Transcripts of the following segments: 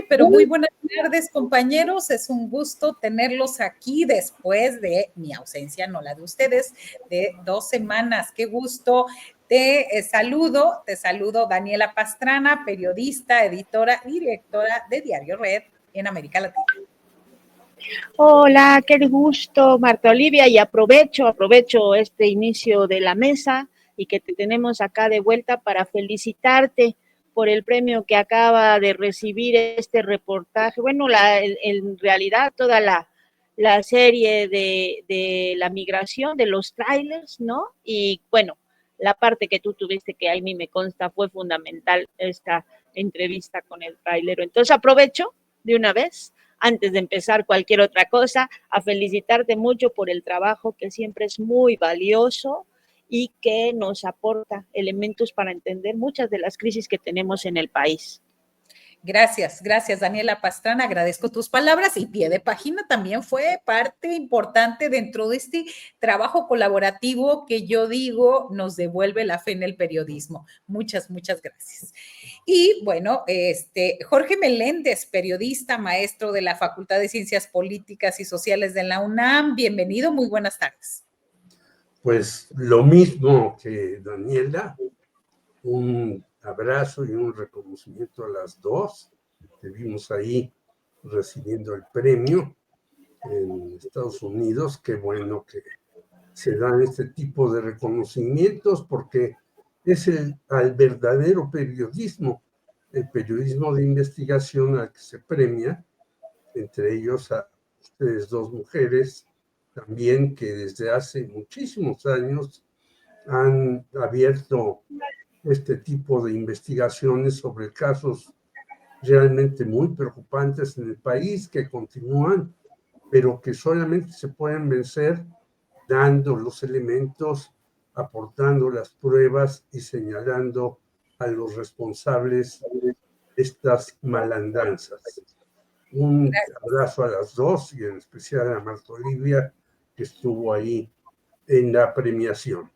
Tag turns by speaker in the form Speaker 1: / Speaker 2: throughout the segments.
Speaker 1: Pero muy buenas tardes, compañeros. Es un gusto tenerlos aquí después de mi ausencia, no la de ustedes, de 2 semanas. Qué gusto. Te saludo, Daniela Pastrana, periodista, editora y directora de Diario Red en América Latina.
Speaker 2: Hola, qué gusto, Marta Olivia, y aprovecho este inicio de la mesa y que te tenemos acá de vuelta para felicitarte por el premio que acaba de recibir este reportaje. Bueno, en realidad toda la serie de la migración, de los trailers, ¿no? Y bueno, la parte que tú tuviste, que a mí me consta, fue fundamental esta entrevista con el trailero. Entonces aprovecho de una vez, antes de empezar cualquier otra cosa, a felicitarte mucho por el trabajo que siempre es muy valioso y que nos aporta elementos para entender muchas de las crisis que tenemos en el país.
Speaker 1: Gracias, Daniela Pastrana, agradezco tus palabras y Pie de Página también fue parte importante dentro de este trabajo colaborativo que yo digo nos devuelve la fe en el periodismo. Muchas gracias. Y bueno, Jorge Meléndez, periodista, maestro de la Facultad de Ciencias Políticas y Sociales de la UNAM, bienvenido, muy buenas tardes.
Speaker 3: Pues lo mismo que Daniela, un abrazo y un reconocimiento a las dos. Te vimos ahí recibiendo el premio en Estados Unidos. Qué bueno que se dan este tipo de reconocimientos porque es al verdadero periodismo, el periodismo de investigación al que se premia, entre ellos a ustedes dos mujeres también que desde hace muchísimos años han abierto este tipo de investigaciones sobre casos realmente muy preocupantes en el país que continúan, pero que solamente se pueden vencer dando los elementos, aportando las pruebas y señalando a los responsables de estas malandanzas. Un abrazo a las dos y en especial a Marta Olivia, que estuvo ahí en la premiación.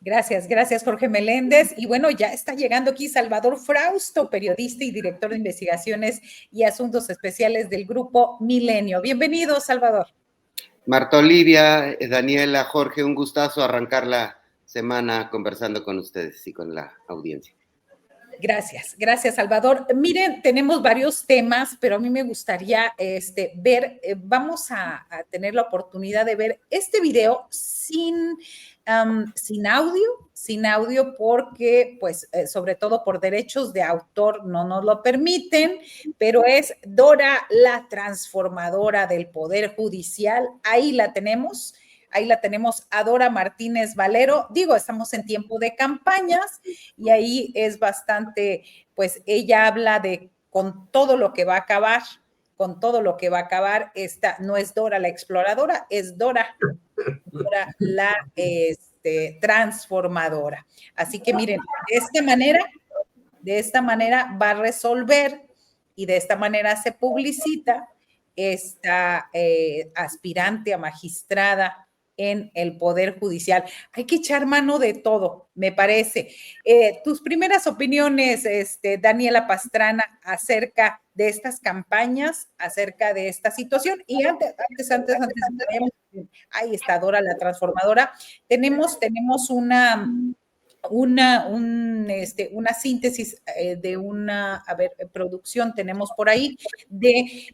Speaker 1: Gracias, Jorge Meléndez. Y bueno, ya está llegando aquí Salvador Frausto, periodista y director de investigaciones y asuntos especiales del Grupo Milenio. Bienvenido, Salvador.
Speaker 4: Marta Olivia, Daniela, Jorge, un gustazo arrancar la semana conversando con ustedes y con la audiencia.
Speaker 1: Gracias, Salvador. Miren, tenemos varios temas, pero a mí me gustaría ver, vamos a tener la oportunidad de ver este video sin audio, porque, pues, sobre todo por derechos de autor no nos lo permiten, pero es Dora la transformadora del Poder Judicial. Ahí la tenemos a Dora Martínez Valero. Digo, estamos en tiempo de campañas y ahí es bastante, pues ella habla de con todo lo que va a acabar, esta no es Dora la exploradora, es Dora la transformadora. Así que miren, de esta manera va a resolver y de esta manera se publicita esta aspirante a magistrada en el Poder Judicial. Hay que echar mano de todo, me parece. Tus primeras opiniones, Daniela Pastrana, acerca de estas campañas, acerca de esta situación. Y antes, ahí está Dora la transformadora. Tenemos una síntesis de una, producción tenemos por ahí, de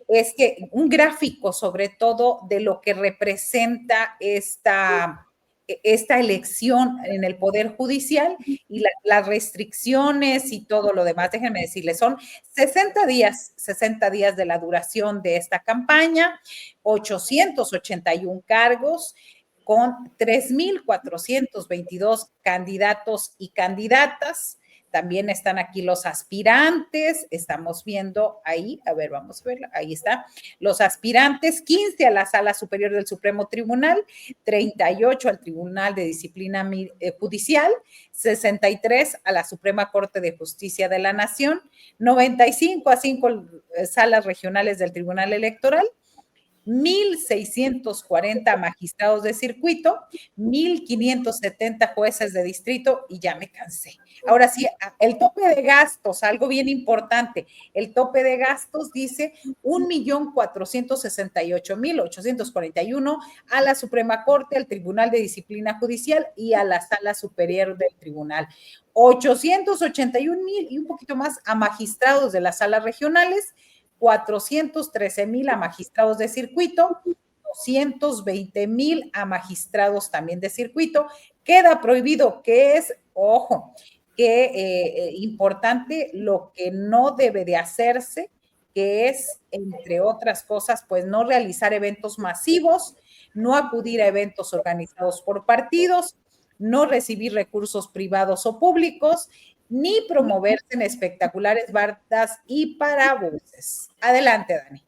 Speaker 1: un gráfico sobre todo de lo que representa esta elección en el Poder Judicial y las restricciones y todo lo demás. Déjenme decirles, son 60 días de la duración de esta campaña, 881 cargos, con 3,422 candidatos y candidatas. También están aquí los aspirantes, estamos viendo ahí, a ver, vamos a ver, ahí está, los aspirantes, 15 a la Sala Superior del Supremo Tribunal, 38 al Tribunal de Disciplina Judicial, 63 a la Suprema Corte de Justicia de la Nación, 95 a 5 salas regionales del Tribunal Electoral, 1,640 magistrados de circuito, 1,570 jueces de distrito y ya me cansé. Ahora sí, el tope de gastos, algo bien importante, el tope de gastos dice 1,468,841 a la Suprema Corte, al Tribunal de Disciplina Judicial y a la Sala Superior del Tribunal. 881,000 y un poquito más a magistrados de las salas regionales, 413,000 a magistrados de circuito, 220,000 a magistrados también de circuito. Queda prohibido, que es, ojo, que importante, lo que no debe de hacerse, que es, entre otras cosas, pues no realizar eventos masivos, no acudir a eventos organizados por partidos, no recibir recursos privados o públicos, ni promoverse en espectaculares bardas y parabuses. Adelante, Dani.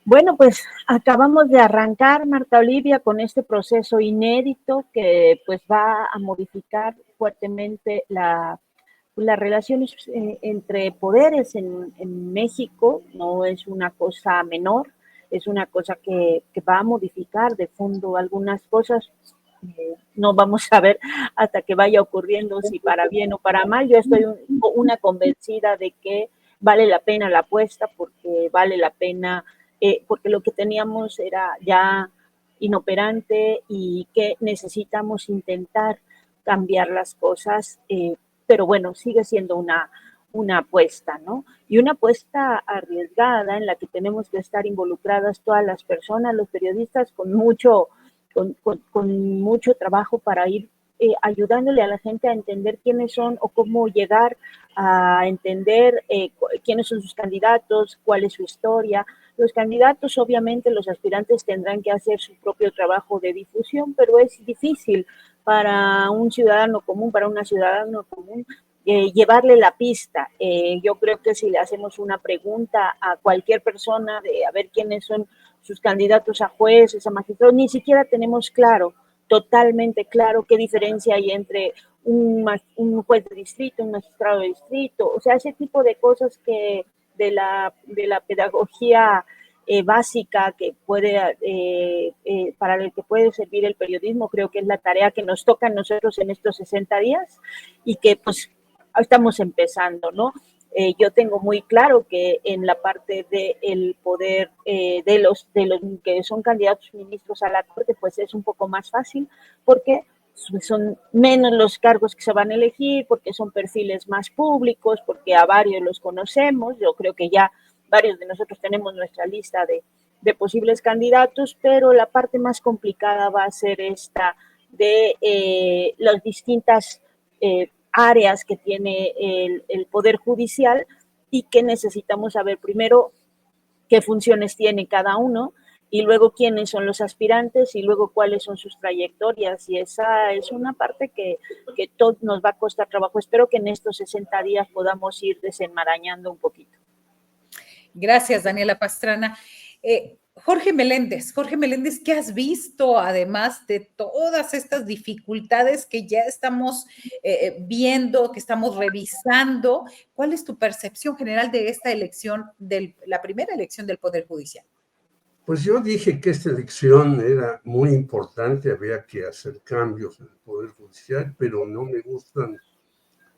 Speaker 2: Bueno, pues acabamos de arrancar, Marta Olivia, con este proceso inédito que pues va a modificar fuertemente las relaciones entre poderes en México. No es una cosa menor, es una cosa que va a modificar de fondo algunas cosas. No vamos a ver hasta que vaya ocurriendo si para bien o para mal. Yo estoy una convencida de que vale la pena la apuesta, porque vale la pena, porque lo que teníamos era ya inoperante y que necesitamos intentar cambiar las cosas, pero bueno, sigue siendo una apuesta, ¿no? Y una apuesta arriesgada en la que tenemos que estar involucradas todas las personas, los periodistas, con mucho trabajo para ir ayudándole a la gente a entender quiénes son o cómo llegar a entender quiénes son sus candidatos, cuál es su historia. Los candidatos, obviamente, los aspirantes tendrán que hacer su propio trabajo de difusión, pero es difícil para un ciudadano común, para una ciudadana común, llevarle la pista. Yo creo que si le hacemos una pregunta a cualquier persona de a ver quiénes son sus candidatos a jueces, a magistrados, ni siquiera tenemos claro, totalmente claro, qué diferencia hay entre un juez de distrito, un magistrado de distrito, o sea, ese tipo de cosas que de la pedagogía básica que puede, para el que puede servir el periodismo. Creo que es la tarea que nos toca a nosotros en estos 60 días y que pues estamos empezando, ¿no? Yo tengo muy claro que en la parte del poder de los que son candidatos ministros a la Corte, pues es un poco más fácil, porque son menos los cargos que se van a elegir, porque son perfiles más públicos, porque a varios los conocemos. Yo creo que ya varios de nosotros tenemos nuestra lista de posibles candidatos, pero la parte más complicada va a ser esta de las distintas áreas que tiene el Poder Judicial, y que necesitamos saber primero qué funciones tiene cada uno, y luego quiénes son los aspirantes, y luego cuáles son sus trayectorias. Y esa es una parte que todo nos va a costar trabajo. Espero que en estos 60 días podamos ir desenmarañando un poquito.
Speaker 1: Gracias, Daniela Pastrana. Jorge Meléndez, ¿qué has visto, además de todas estas dificultades que ya estamos viendo, que estamos revisando? ¿Cuál es tu percepción general de esta elección, la primera elección del Poder Judicial?
Speaker 3: Pues yo dije que esta elección era muy importante, había que hacer cambios en el Poder Judicial, pero no me gustan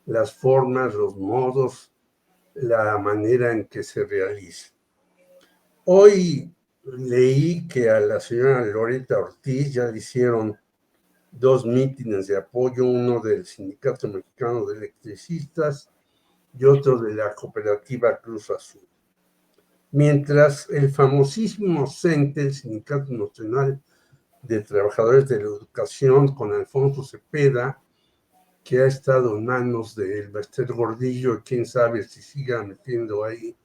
Speaker 3: las formas, los modos, la manera en que se realiza. Hoy leí que a la señora Loretta Ortiz ya le hicieron 2 mítines de apoyo, uno del Sindicato Mexicano de Electricistas y otro de la cooperativa Cruz Azul. Mientras el famosísimo CENTE, el Sindicato Nacional de Trabajadores de la Educación, con Alfonso Cepeda, que ha estado en manos de Elbester Gordillo, y quién sabe si siga metiendo ahí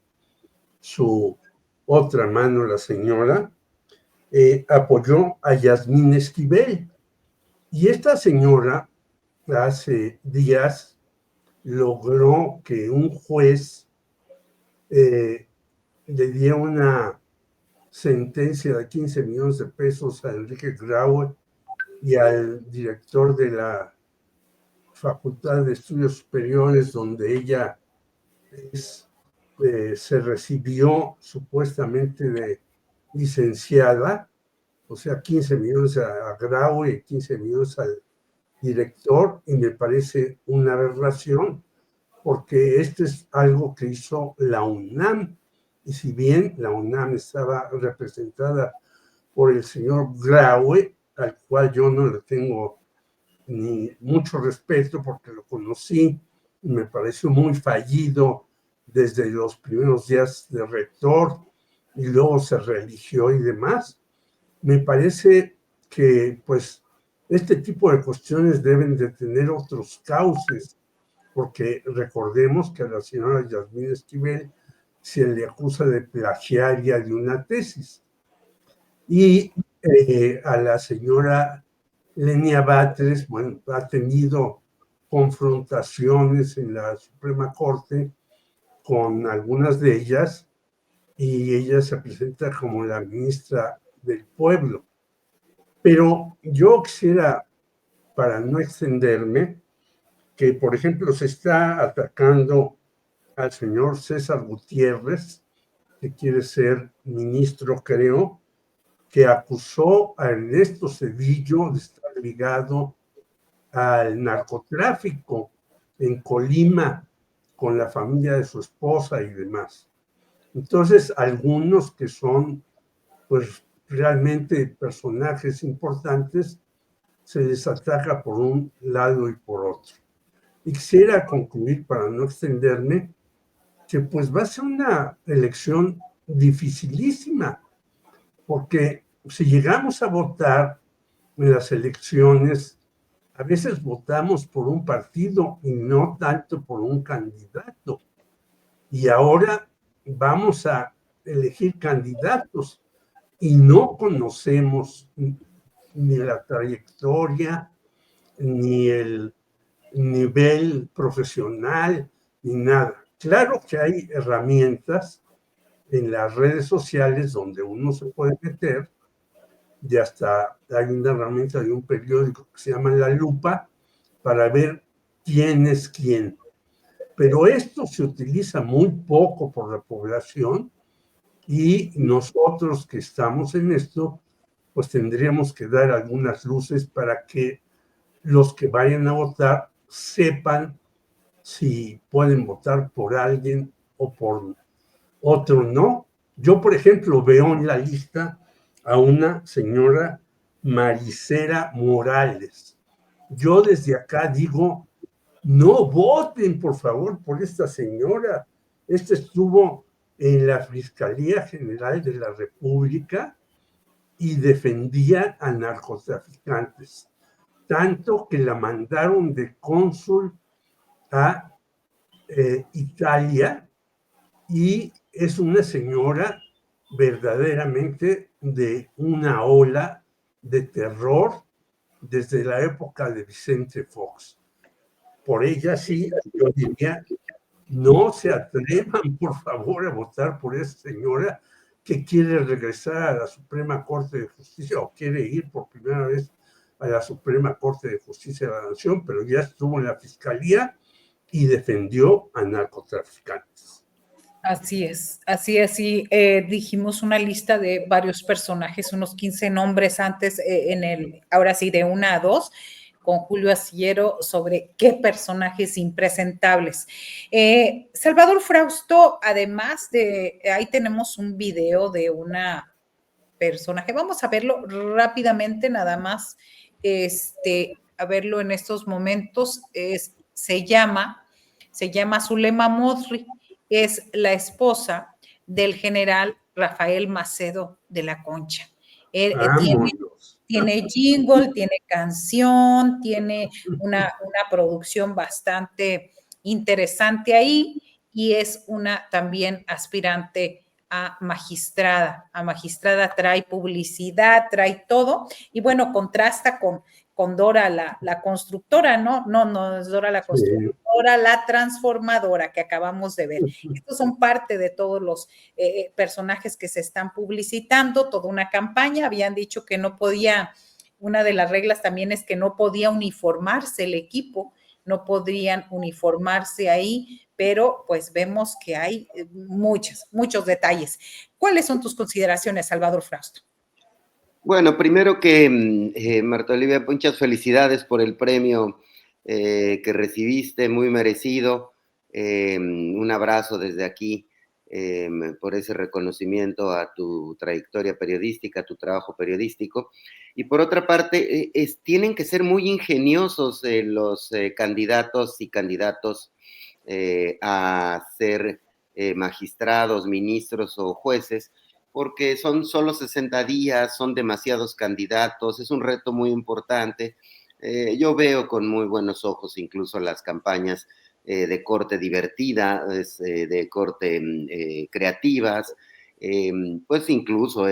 Speaker 3: su otra mano la señora, apoyó a Yasmín Esquivel. Y esta señora hace días logró que un juez le diera una sentencia de 15 millones de pesos a Enrique Graue y al director de la Facultad de Estudios Superiores, donde ella es se recibió supuestamente de licenciada, o sea, 15 millones a Graue y 15 millones al director, y me parece una aberración, porque esto es algo que hizo la UNAM, y si bien la UNAM estaba representada por el señor Graue, al cual yo no le tengo ni mucho respeto porque lo conocí y me pareció muy fallido desde los primeros días de rector y luego se religió y demás. Me parece que pues este tipo de cuestiones deben de tener otros cauces, porque recordemos que a la señora Yasmín Esquivel se le acusa de plagiaria de una tesis y a la señora Lenia Batres, bueno, ha tenido confrontaciones en la Suprema Corte con algunas de ellas y ella se presenta como la ministra del pueblo. Pero yo quisiera, para no extenderme, que por ejemplo se está atacando al señor César Gutiérrez, que quiere ser ministro, creo, que acusó a Ernesto Zedillo de estar ligado al narcotráfico en Colima con la familia de su esposa y demás. Entonces, algunos que son pues realmente personajes importantes, se les ataca por un lado y por otro. Y quisiera concluir, para no extenderme, que pues va a ser una elección dificilísima, porque si llegamos a votar en las elecciones, a veces votamos por un partido y no tanto por un candidato. Y ahora vamos a elegir candidatos y no conocemos ni la trayectoria, ni el nivel profesional, ni nada. Claro que hay herramientas en las redes sociales donde uno se puede meter, y hasta hay una herramienta de un periódico que se llama La Lupa para ver quién es quién. Pero esto se utiliza muy poco por la población y nosotros que estamos en esto, pues tendríamos que dar algunas luces para que los que vayan a votar sepan si pueden votar por alguien o por otro no. Yo, por ejemplo, veo en la lista a una señora Maricela Morales. Yo desde acá digo, no voten, por favor, por esta señora. Esta estuvo en la Fiscalía General de la República y defendía a narcotraficantes, tanto que la mandaron de cónsul a Italia, y es una señora verdaderamente de una ola de terror desde la época de Vicente Fox. Por ella sí, yo diría, no se atrevan, por favor, a votar por esa señora que quiere regresar a la Suprema Corte de Justicia o quiere ir por primera vez a la Suprema Corte de Justicia de la Nación, pero ya estuvo en la Fiscalía y defendió a narcotraficantes.
Speaker 1: Así es, así es. Y dijimos una lista de varios personajes, unos 15 nombres antes, ahora sí, de 1 a 2, con Julio Astillero, sobre qué personajes impresentables. Salvador Frausto, además de, ahí tenemos un video de una personaje, vamos a verlo rápidamente, nada más, a verlo en estos momentos, se llama Zulema Modri, es la esposa del general Rafael Macedo de la Concha. Tiene jingle, tiene canción, tiene una producción bastante interesante ahí, y es una también aspirante a magistrada. A magistrada trae publicidad, trae todo, y bueno, contrasta con Dora la constructora, ¿no? No es Dora la constructora, la transformadora que acabamos de ver. Estos son parte de todos los personajes que se están publicitando, toda una campaña. Habían dicho que no podía, una de las reglas también es que no podía uniformarse el equipo no podrían uniformarse ahí, pero pues vemos que hay muchos detalles. ¿Cuáles son tus consideraciones, Salvador Frausto?
Speaker 4: Bueno, primero que Marta Olivia, muchas felicidades por el premio que recibiste, muy merecido. Un abrazo desde aquí por ese reconocimiento a tu trayectoria periodística, a tu trabajo periodístico. Y por otra parte, tienen que ser muy ingeniosos los candidatos y candidatos a ser magistrados, ministros o jueces, porque son solo 60 días, son demasiados candidatos, es un reto muy importante. Yo veo con muy buenos ojos incluso las campañas de corte divertida, de corte creativas, pues incluso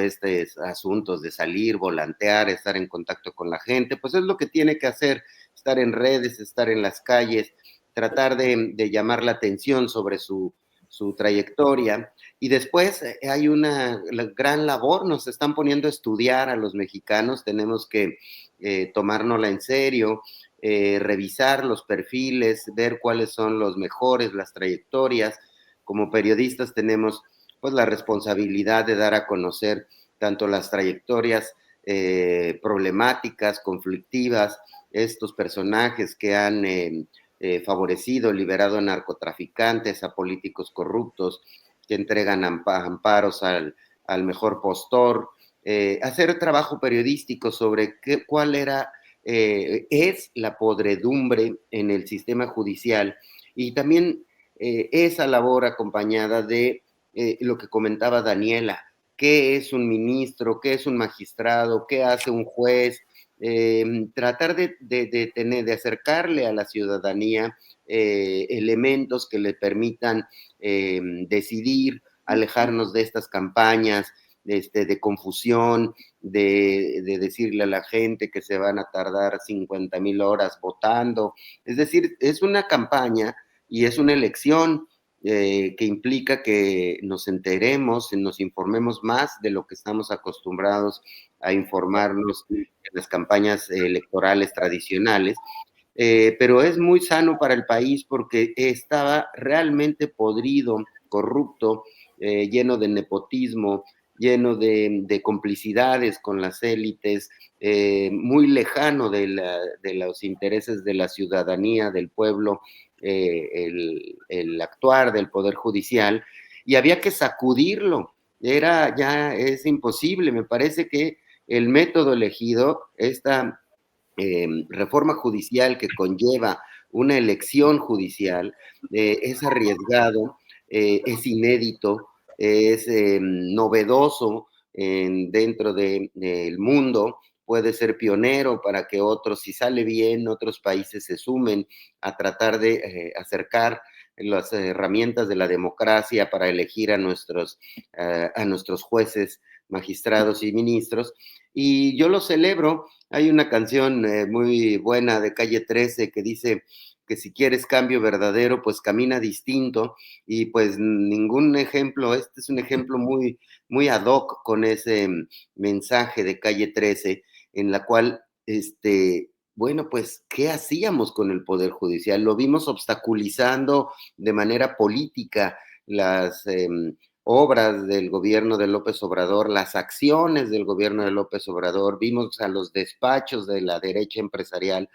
Speaker 4: asuntos de salir, volantear, estar en contacto con la gente, pues es lo que tiene que hacer, estar en redes, estar en las calles, tratar de llamar la atención sobre su trayectoria. Y después hay una gran labor, nos están poniendo a estudiar a los mexicanos, tenemos que tomárnosla en serio, revisar los perfiles, ver cuáles son los mejores, las trayectorias. Como periodistas tenemos pues la responsabilidad de dar a conocer tanto las trayectorias problemáticas, conflictivas, estos personajes que han favorecido, liberado a narcotraficantes, a políticos corruptos, que entregan amparos al mejor postor, hacer trabajo periodístico sobre cuál es la podredumbre en el sistema judicial y también esa labor acompañada de lo que comentaba Daniela, qué es un ministro, qué es un magistrado, qué hace un juez, tratar de acercarle a la ciudadanía elementos que le permitan decidir, alejarnos de estas campañas de confusión, de decirle a la gente que se van a tardar 50,000 horas votando. Es decir, es una campaña y es una elección que implica que nos enteremos, nos informemos más de lo que estamos acostumbrados a informarnos en las campañas electorales tradicionales, pero es muy sano para el país porque estaba realmente podrido, corrupto, lleno de nepotismo, lleno de complicidades con las élites, muy lejano de los intereses de la ciudadanía, del pueblo, el actuar del Poder Judicial, y había que sacudirlo. Es imposible, me parece que el método elegido, esta reforma judicial que conlleva una elección judicial, es arriesgado, es inédito, es novedoso dentro del mundo, puede ser pionero para que otros, si sale bien, otros países se sumen a tratar de acercar las herramientas de la democracia para elegir a nuestros jueces, magistrados y ministros. Y yo lo celebro. Hay una canción muy buena de Calle 13 que dice que si quieres cambio verdadero, pues camina distinto, y pues ningún ejemplo, este es un ejemplo muy, muy ad hoc con ese mensaje de Calle 13, en la cual, bueno, pues, ¿qué hacíamos con el Poder Judicial? Lo vimos obstaculizando de manera política las obras del gobierno de López Obrador, las acciones del gobierno de López Obrador, vimos a los despachos de la derecha empresarial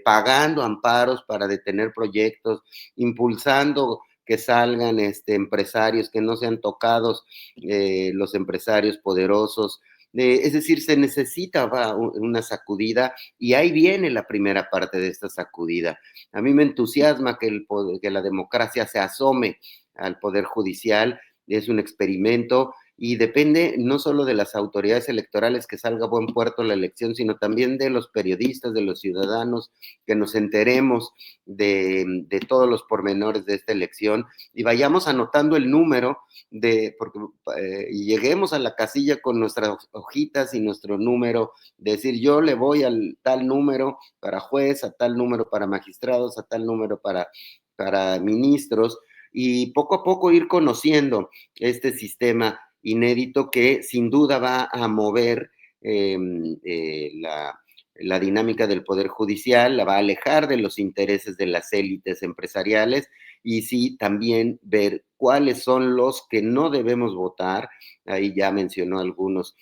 Speaker 4: pagando amparos para detener proyectos, impulsando que salgan empresarios, que no sean tocados los empresarios poderosos. Es decir, se necesita una sacudida, y ahí viene la primera parte de esta sacudida. A mí me entusiasma que la democracia se asome al Poder Judicial. Es un experimento y depende no solo de las autoridades electorales que salga a buen puerto la elección, sino también de los periodistas, de los ciudadanos, que nos enteremos de todos los pormenores de esta elección y vayamos anotando el número y lleguemos a la casilla con nuestras hojitas y nuestro número, decir yo le voy al tal número para juez, a tal número para magistrados, a tal número para ministros, y poco a poco ir conociendo este sistema inédito que sin duda va a mover la dinámica del Poder Judicial, la va a alejar de los intereses de las élites empresariales y sí también ver cuáles son los que no debemos votar. Ahí ya mencionó algunos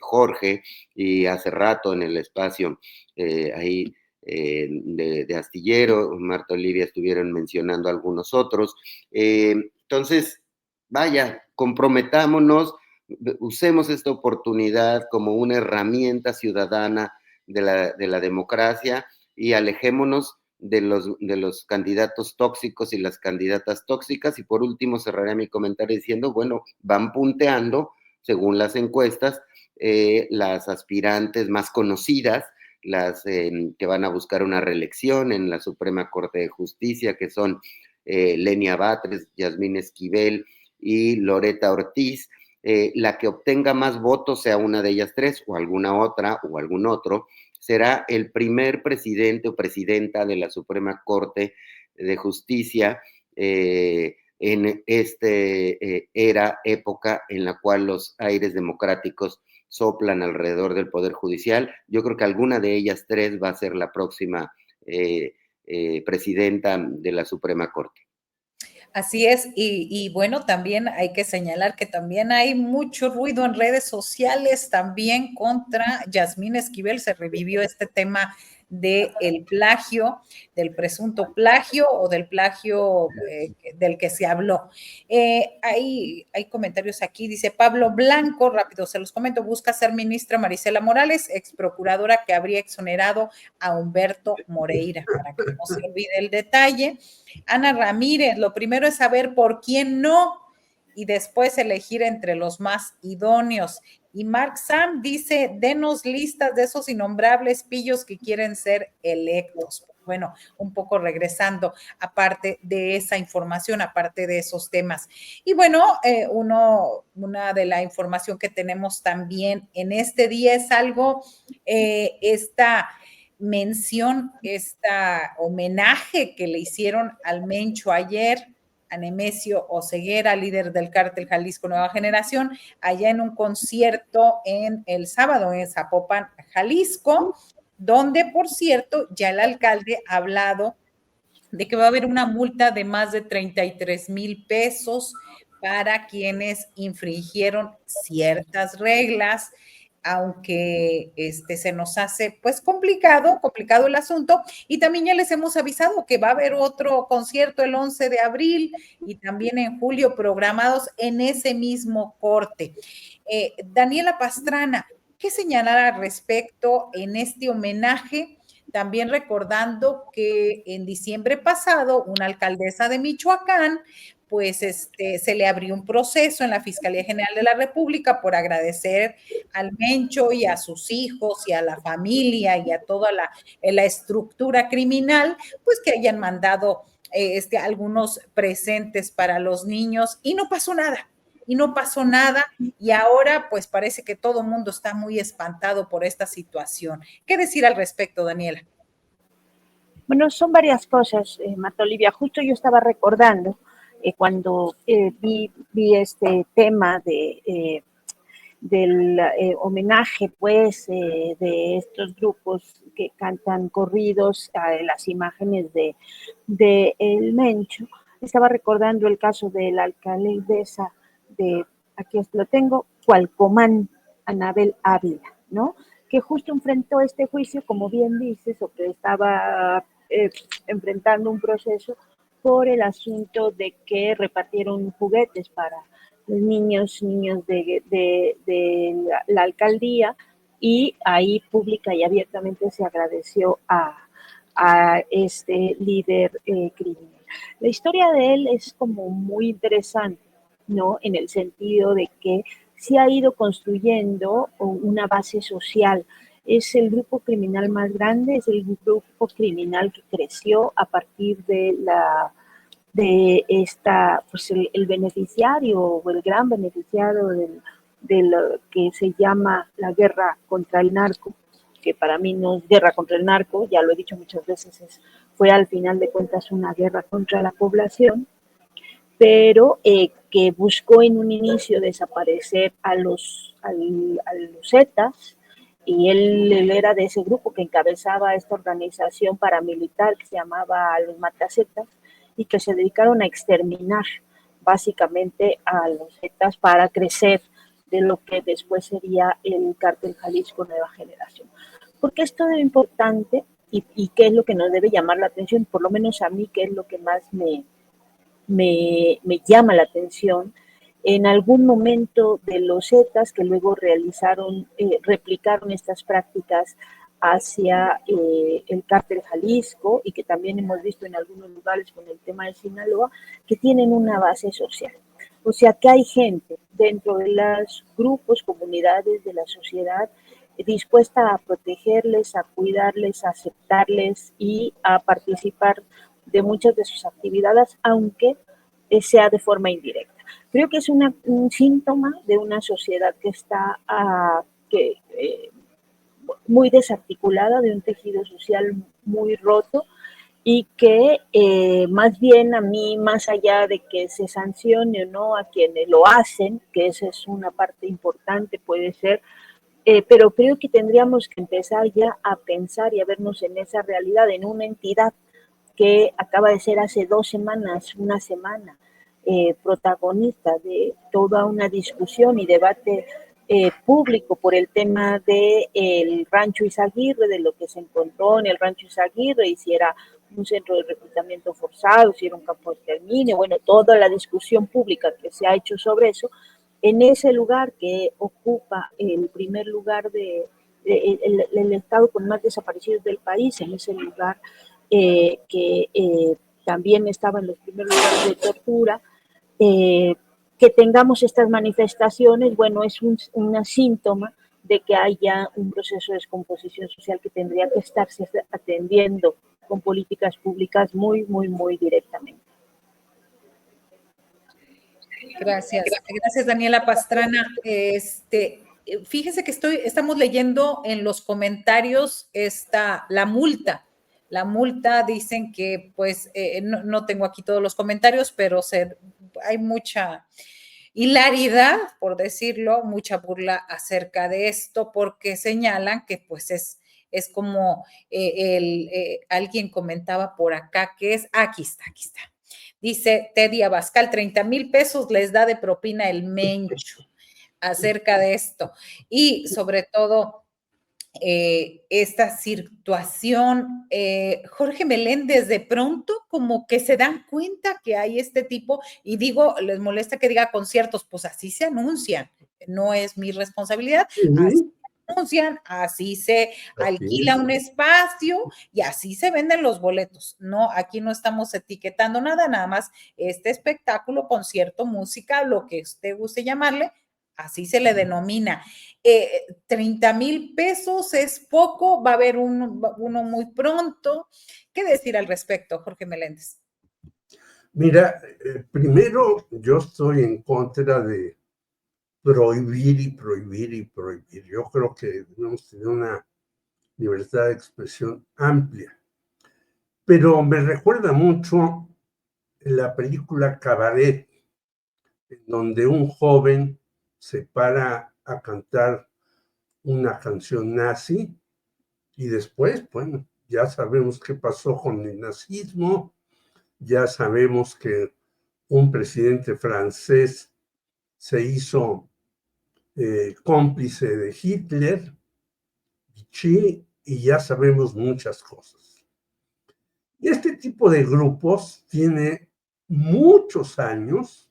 Speaker 4: Jorge, y hace rato en el espacio ahí de Astillero, Marta Olivia estuvieron mencionando algunos otros. Entonces, vaya, comprometámonos, usemos esta oportunidad como una herramienta ciudadana de la democracia y alejémonos de los candidatos tóxicos y las candidatas tóxicas. Y por último, cerraré mi comentario diciendo, bueno, van punteando, según las encuestas, las aspirantes más conocidas, las que van a buscar una reelección en la Suprema Corte de Justicia, que son Lenia Batres, Yasmín Esquivel y Loreta Ortiz. La que obtenga más votos, sea una de ellas tres o alguna otra o algún otro, será el primer presidente o presidenta de la Suprema Corte de Justicia en época en la cual los aires democráticos soplan alrededor del Poder Judicial. Yo creo que alguna de ellas tres va a ser la próxima presidenta de la Suprema Corte.
Speaker 1: Así es, y bueno, también hay que señalar que también hay mucho ruido en redes sociales también contra Yasmín Esquivel. Se revivió este tema del plagio, del presunto plagio o del plagio del que se habló. Hay comentarios aquí, dice Pablo Blanco, rápido se los comento, busca ser ministra Marisela Morales, ex procuradora que habría exonerado a Humberto Moreira, para que no se olvide el detalle. Ana Ramírez, lo primero es saber por quién no y después elegir entre los más idóneos. Y Mark Sam dice, denos listas de esos innombrables pillos que quieren ser electos. Bueno, un poco regresando, aparte de esa información, aparte de esos temas. Y bueno, una de la información que tenemos también en este día es algo, esta mención, homenaje que le hicieron al Mencho ayer, a Nemesio Oseguera, líder del cártel Jalisco Nueva Generación, allá en un concierto el sábado en Zapopan, Jalisco, donde, por cierto, ya el alcalde ha hablado de que va a haber una multa de más de 33,000 pesos para quienes infringieron ciertas reglas, aunque se nos hace pues complicado el asunto. Y también ya les hemos avisado que va a haber otro concierto el 11 de abril y también en julio programados en ese mismo corte. Daniela Pastrana, ¿qué señalar al respecto en este homenaje? También recordando que en diciembre pasado una alcaldesa de Michoacán pues se le abrió un proceso en la Fiscalía General de la República por agradecer al Mencho y a sus hijos y a la familia y a toda la estructura criminal, pues que hayan mandado algunos presentes para los niños y no pasó nada. Y ahora pues parece que todo el mundo está muy espantado por esta situación. ¿Qué decir al respecto, Daniela?
Speaker 2: Bueno, son varias cosas, Marta Olivia. Justo yo estaba recordando cuando vi este tema del homenaje, pues, de estos grupos que cantan corridos a las imágenes de El Mencho. Estaba recordando el caso de la alcaldesa de, aquí lo tengo, Cualcomán, Anabel Ávila, ¿no? Que justo enfrentó este juicio, como bien dices, o que estaba enfrentando un proceso por el asunto de que repartieron juguetes para niños de la alcaldía, y ahí pública y abiertamente se agradeció a este líder criminal. La historia de él es como muy interesante, ¿no? En el sentido de que se ha ido construyendo una base social. Es el grupo criminal más grande, es el grupo criminal que creció a partir de pues el beneficiario o el gran beneficiario de lo que se llama la guerra contra el narco, que para mí no es guerra contra el narco, ya lo he dicho muchas veces, fue al final de cuentas una guerra contra la población, pero que buscó en un inicio desaparecer a los Zetas, y él era de ese grupo que encabezaba esta organización paramilitar que se llamaba los Matacetas y que se dedicaron a exterminar básicamente a los Zetas para crecer de lo que después sería el Cártel Jalisco Nueva Generación. Porque es todo importante y qué es lo que nos debe llamar la atención, por lo menos a mí, qué es lo que más me llama la atención. En algún momento de los Zetas que luego replicaron estas prácticas hacia el Cártel Jalisco y que también hemos visto en algunos lugares con el tema de Sinaloa, que tienen una base social. O sea que hay gente dentro de los grupos, comunidades de la sociedad dispuesta a protegerles, a cuidarles, a aceptarles y a participar de muchas de sus actividades, aunque sea de forma indirecta. Creo que es un síntoma de una sociedad que está muy desarticulada, de un tejido social muy roto y que más bien a mí, más allá de que se sancione o no a quienes lo hacen, que esa es una parte importante, puede ser, pero creo que tendríamos que empezar ya a pensar y a vernos en esa realidad, en una entidad que acaba de ser hace 2 semanas, una semana, protagonista de toda una discusión y debate público por el tema del Rancho Izaguirre, de lo que se encontró en el Rancho Izaguirre, y si era un centro de reclutamiento forzado, si era un campo de exterminio, bueno, toda la discusión pública que se ha hecho sobre eso, en ese lugar que ocupa el primer lugar el estado con más desaparecidos del país, en ese lugar que también estaba en los primeros lugares de tortura, que tengamos estas manifestaciones, bueno, es una síntoma de que haya un proceso de descomposición social que tendría que estarse atendiendo con políticas públicas muy, muy, muy directamente.
Speaker 1: Gracias. Gracias, Daniela Pastrana. Fíjese que estamos leyendo en los comentarios la multa. La multa, dicen que, pues, no tengo aquí todos los comentarios, pero hay mucha hilaridad, por decirlo, mucha burla acerca de esto, porque señalan que, pues, es como alguien comentaba por acá que aquí está. Dice Teddy Abascal, 30,000 pesos les da de propina el Mencho acerca de esto. Y sobre todo, esta situación, Jorge Meléndez, de pronto como que se dan cuenta que hay este tipo, y digo, les molesta que diga conciertos, pues así se anuncian, no es mi responsabilidad, así se anuncian, así se alquila un espacio y así se venden los boletos. No, aquí no estamos etiquetando nada más este espectáculo, concierto, música, lo que usted guste llamarle, así se le denomina. 30,000 pesos es poco, va a haber uno muy pronto. ¿Qué decir al respecto, Jorge Meléndez?
Speaker 3: Mira, primero yo estoy en contra de prohibir y prohibir y prohibir. Yo creo que debemos tener una libertad de expresión amplia. Pero me recuerda mucho la película Cabaret, en donde un joven se para a cantar una canción nazi y después, bueno, ya sabemos qué pasó con el nazismo, ya sabemos que un presidente francés se hizo cómplice de Hitler, Vichy, y ya sabemos muchas cosas. Y este tipo de grupos tiene muchos años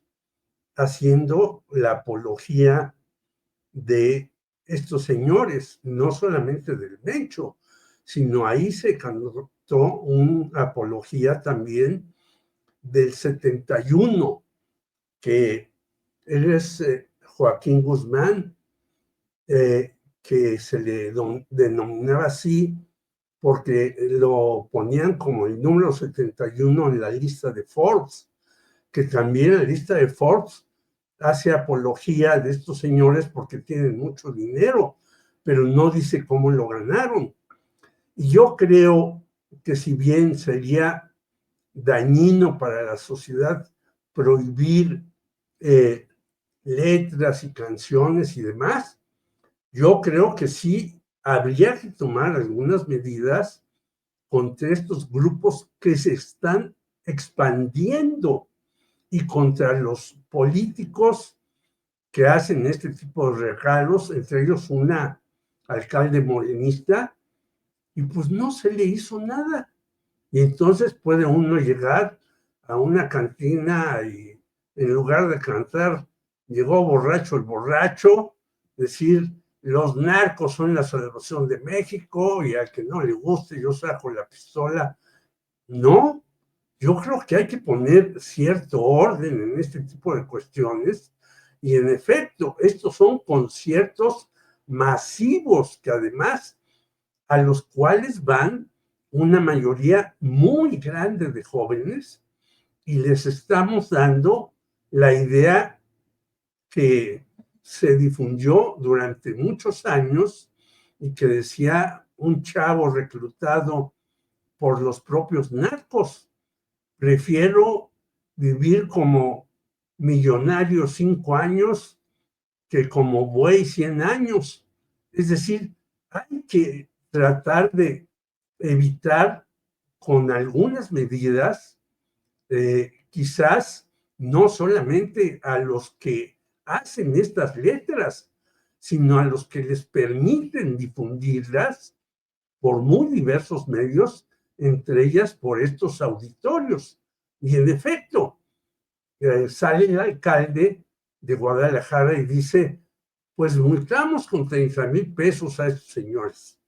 Speaker 3: haciendo la apología de estos señores, no solamente del Mencho, sino ahí se cantó una apología también del 71, que él es Joaquín Guzmán, que se le denominaba así porque lo ponían como el número 71 en la lista de Forbes, que también la lista de Forbes hace apología de estos señores porque tienen mucho dinero, pero no dice cómo lo ganaron. Y yo creo que si bien sería dañino para la sociedad prohibir letras y canciones y demás, yo creo que sí habría que tomar algunas medidas contra estos grupos que se están expandiendo y contra los políticos que hacen este tipo de regalos, entre ellos una alcalde morenista, y pues no se le hizo nada. Y entonces puede uno llegar a una cantina y en lugar de cantar "Llegó borracho el borracho", decir "los narcos son la salvación de México y al que no le guste yo saco la pistola". No, yo creo que hay que poner cierto orden en este tipo de cuestiones y en efecto, estos son conciertos masivos que además a los cuales van una mayoría muy grande de jóvenes y les estamos dando la idea que se difundió durante muchos años y que decía un chavo reclutado por los propios narcos: prefiero vivir como millonario 5 años que como buey 100 años. Es decir, hay que tratar de evitar con algunas medidas, quizás no solamente a los que hacen estas letras, sino a los que les permiten difundirlas por muy diversos medios, entre ellas por estos auditorios. Y en efecto, sale el alcalde de Guadalajara y dice, pues multamos con 30,000 pesos a estos señores.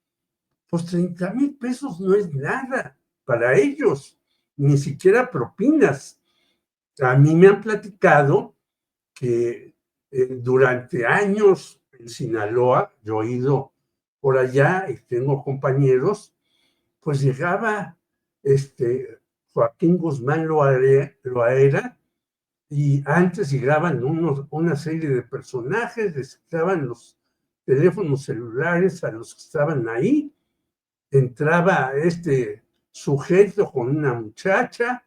Speaker 3: Pues 30,000 pesos no es nada para ellos, ni siquiera propinas. A mí me han platicado que durante años en Sinaloa, yo he ido por allá y tengo compañeros, pues llegaba Joaquín Guzmán Loaera y antes llegaban una serie de personajes, les daban los teléfonos celulares a los que estaban ahí, entraba este sujeto con una muchacha,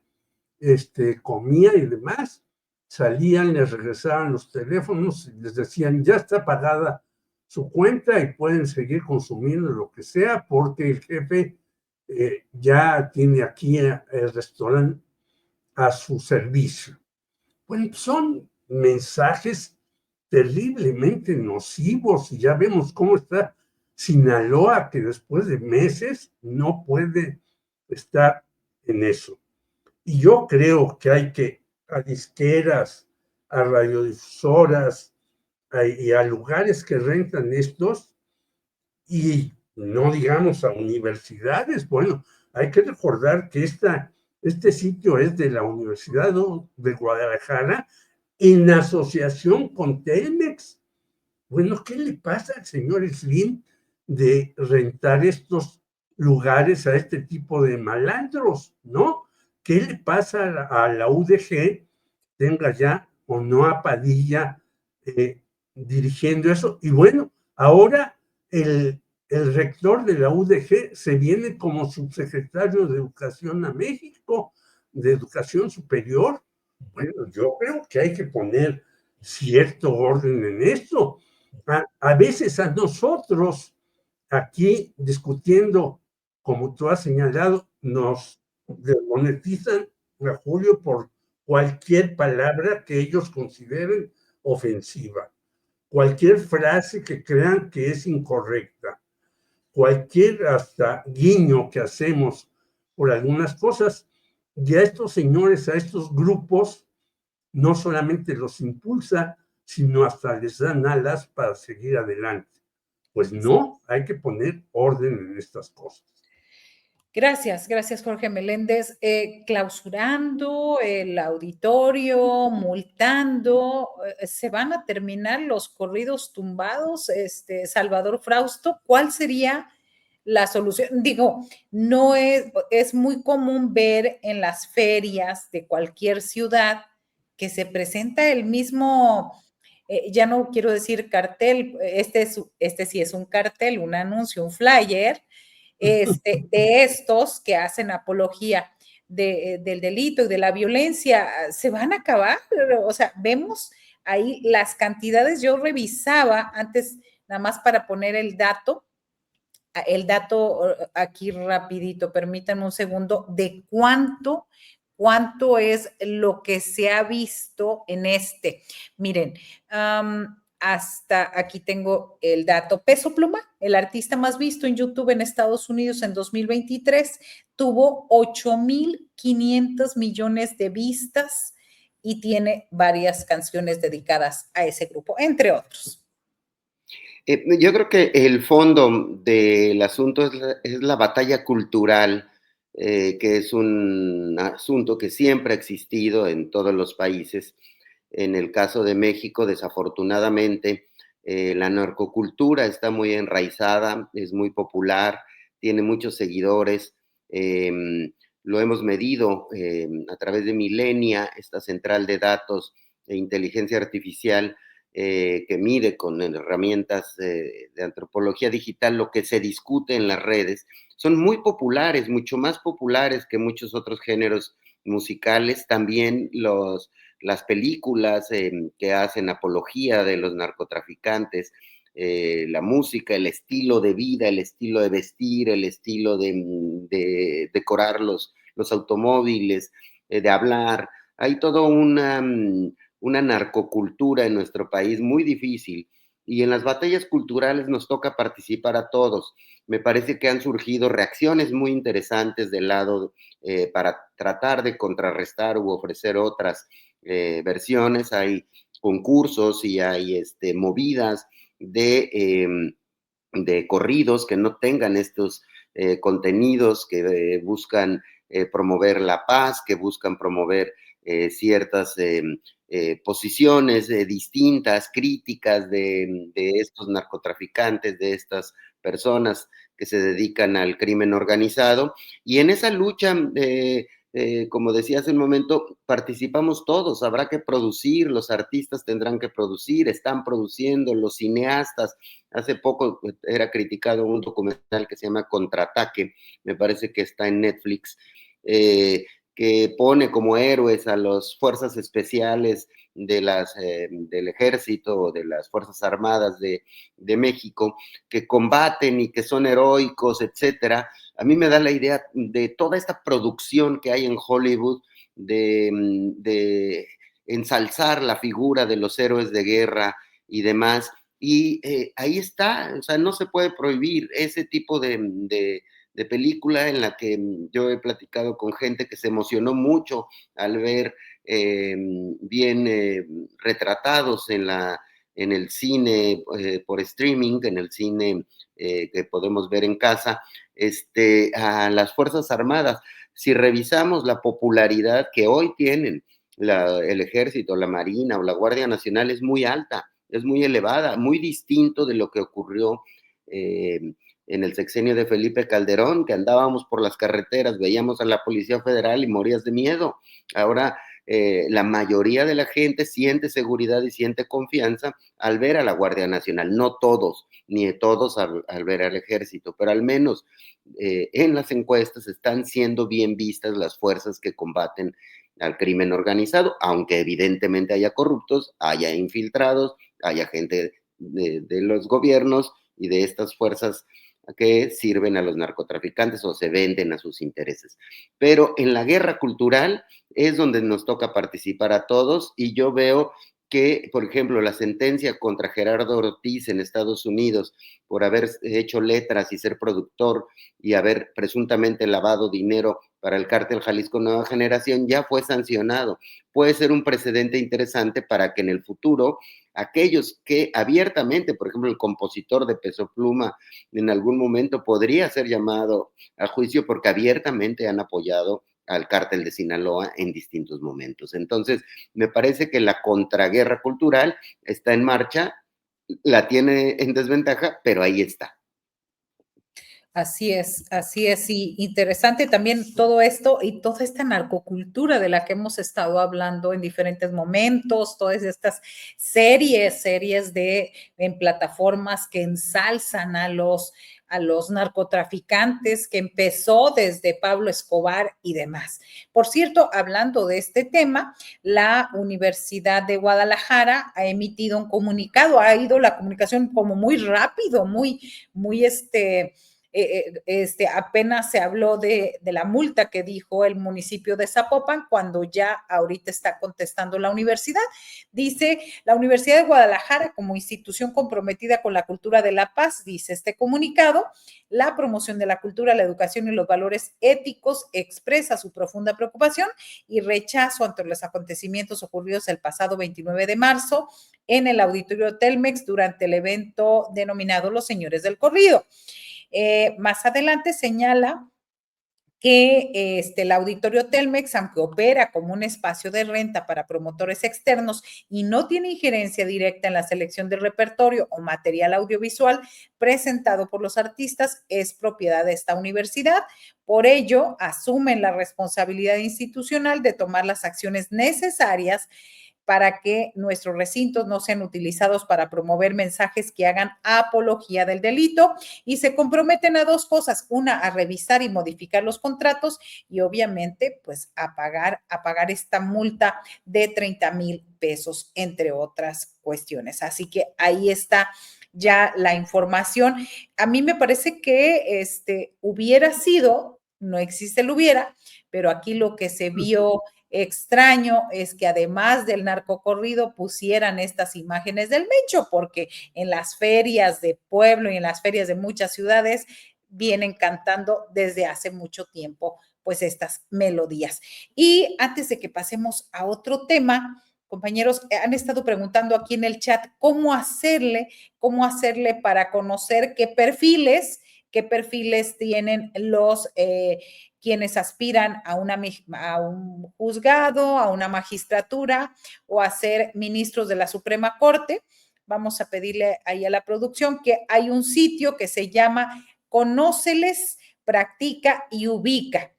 Speaker 3: comía y demás, salían, les regresaban los teléfonos y les decían, ya está pagada su cuenta y pueden seguir consumiendo lo que sea porque el jefe ya tiene aquí el restaurante a su servicio. Bueno, son mensajes terriblemente nocivos y ya vemos cómo está Sinaloa, que después de meses no puede estar en eso. Y yo creo que hay que a disqueras, a radiodifusoras y a lugares que rentan estos, y no digamos a universidades. Bueno, hay que recordar que este sitio es de la Universidad de Guadalajara en asociación con Telmex. Bueno, ¿qué le pasa al señor Slim de rentar estos lugares a este tipo de malandros, no? ¿Qué le pasa a la UDG, tenga ya o no a Padilla dirigiendo eso? Y bueno, ahora el rector de la UDG se viene como subsecretario de Educación a México, de Educación Superior. Bueno, yo creo que hay que poner cierto orden en esto. A veces a nosotros, aquí discutiendo, como tú has señalado, nos desmonetizan a Julio por cualquier palabra que ellos consideren ofensiva, cualquier frase que crean que es incorrecta, cualquier hasta guiño que hacemos por algunas cosas, y a estos señores, a estos grupos, no solamente los impulsa, sino hasta les dan alas para seguir adelante. Pues no, hay que poner orden en estas cosas.
Speaker 1: Gracias, gracias Jorge Meléndez. Clausurando el auditorio, multando, ¿se van a terminar los corridos tumbados? Salvador Frausto, ¿cuál sería la solución? Digo, no es muy común ver en las ferias de cualquier ciudad que se presenta el mismo, ya no quiero decir cartel, este sí es un cartel, un anuncio, un flyer, de estos que hacen apología del delito y de la violencia. ¿Se van a acabar? O sea, vemos ahí las cantidades. Yo revisaba antes, nada más para poner el dato, el dato aquí rapidito, permítanme un segundo, de cuánto es lo que se ha visto en este. Miren, hasta aquí tengo el dato. Peso Pluma, el artista más visto en YouTube en Estados Unidos en 2023, tuvo 8.500 millones de vistas y tiene varias canciones dedicadas a ese grupo, entre otros.
Speaker 4: Yo creo que el fondo del asunto es la batalla cultural, que es un asunto que siempre ha existido en todos los países. En el caso de México, desafortunadamente, la narcocultura está muy enraizada, es muy popular, tiene muchos seguidores. Lo hemos medido a través de Millenia, esta central de datos e inteligencia artificial, que mide con herramientas de antropología digital lo que se discute en las redes. Son muy populares, mucho más populares que muchos otros géneros musicales. También las películas que hacen apología de los narcotraficantes, la música, el estilo de vida, el estilo de vestir, el estilo de decorar los automóviles, de hablar. Hay toda una narcocultura en nuestro país muy difícil, y en las batallas culturales nos toca participar a todos. Me parece que han surgido reacciones muy interesantes del lado para tratar de contrarrestar u ofrecer otras versiones. Hay concursos y hay movidas de corridos que no tengan estos contenidos que buscan promover la paz, que buscan promover ciertas posiciones distintas, críticas de estos narcotraficantes, de estas personas que se dedican al crimen organizado. Y en esa lucha, como decía hace un momento, participamos todos. Habrá que producir, los artistas tendrán que producir, están produciendo, los cineastas. Hace poco era criticado un documental que se llama Contraataque, me parece que está en Netflix, que pone como héroes a las fuerzas especiales del ejército o de las Fuerzas Armadas de México, que combaten y que son heroicos, etcétera. A mí me da la idea de toda esta producción que hay en Hollywood de ensalzar la figura de los héroes de guerra y demás. Y ahí está, o sea, no se puede prohibir ese tipo de película, en la que yo he platicado con gente que se emocionó mucho al ver bien retratados en el cine por streaming, en el cine que podemos ver en casa, a las Fuerzas Armadas. Si revisamos la popularidad que hoy tienen el Ejército, la Marina o la Guardia Nacional, es muy alta, es muy elevada, muy distinto de lo que ocurrió en el sexenio de Felipe Calderón, que andábamos por las carreteras, veíamos a la Policía Federal y morías de miedo. Ahora la mayoría de la gente siente seguridad y siente confianza al ver a la Guardia Nacional. No todos, ni todos al ver al Ejército, pero al menos en las encuestas están siendo bien vistas las fuerzas que combaten al crimen organizado, aunque evidentemente haya corruptos, haya infiltrados, haya gente de los gobiernos y de estas fuerzas que sirven a los narcotraficantes o se venden a sus intereses. Pero en la guerra cultural es donde nos toca participar a todos, y yo veo que, por ejemplo, la sentencia contra Gerardo Ortiz en Estados Unidos por haber hecho letras y ser productor y haber presuntamente lavado dinero para el cártel Jalisco Nueva Generación ya fue sancionado. Puede ser un precedente interesante para que en el futuro aquellos que abiertamente, por ejemplo, el compositor de Peso Pluma en algún momento podría ser llamado a juicio porque abiertamente han apoyado al cártel de Sinaloa en distintos momentos. Entonces, me parece que la contraguerra cultural está en marcha, la tiene en desventaja, pero ahí está.
Speaker 1: Así es, y interesante también todo esto y toda esta narcocultura de la que hemos estado hablando en diferentes momentos, todas estas series en plataformas que ensalzan a los narcotraficantes, que empezó desde Pablo Escobar y demás. Por cierto, hablando de este tema, la Universidad de Guadalajara ha emitido un comunicado, ha ido la comunicación como muy rápido, muy apenas se habló de la multa que dijo el municipio de Zapopan, cuando ya ahorita está contestando la universidad. Dice, la Universidad de Guadalajara, como institución comprometida con la cultura de la paz, dice este comunicado, la promoción de la cultura, la educación y los valores éticos, expresa su profunda preocupación y rechazo ante los acontecimientos ocurridos el pasado 29 de marzo en el auditorio Telmex durante el evento denominado Los Señores del Corrido. Más adelante señala que el auditorio Telmex, aunque opera como un espacio de renta para promotores externos y no tiene injerencia directa en la selección del repertorio o material audiovisual presentado por los artistas, es propiedad de esta universidad. Por ello, asumen la responsabilidad institucional de tomar las acciones necesarias para que nuestros recintos no sean utilizados para promover mensajes que hagan apología del delito, y se comprometen a dos cosas: una, a revisar y modificar los contratos, y obviamente pues a pagar esta multa de 30,000 pesos, entre otras cuestiones. Así que ahí está ya la información. A mí me parece que hubiera sido, no existe el hubiera, pero aquí lo que se vio extraño es que además del narcocorrido pusieran estas imágenes del Mencho, porque en las ferias de pueblo y en las ferias de muchas ciudades vienen cantando desde hace mucho tiempo pues estas melodías. Y antes de que pasemos a otro tema, compañeros, han estado preguntando aquí en el chat cómo hacerle para conocer qué perfiles tienen los quienes aspiran a un juzgado, a una magistratura o a ser ministros de la Suprema Corte. Vamos a pedirle ahí a la producción que hay un sitio que se llama Conóceles, Practica y Ubica.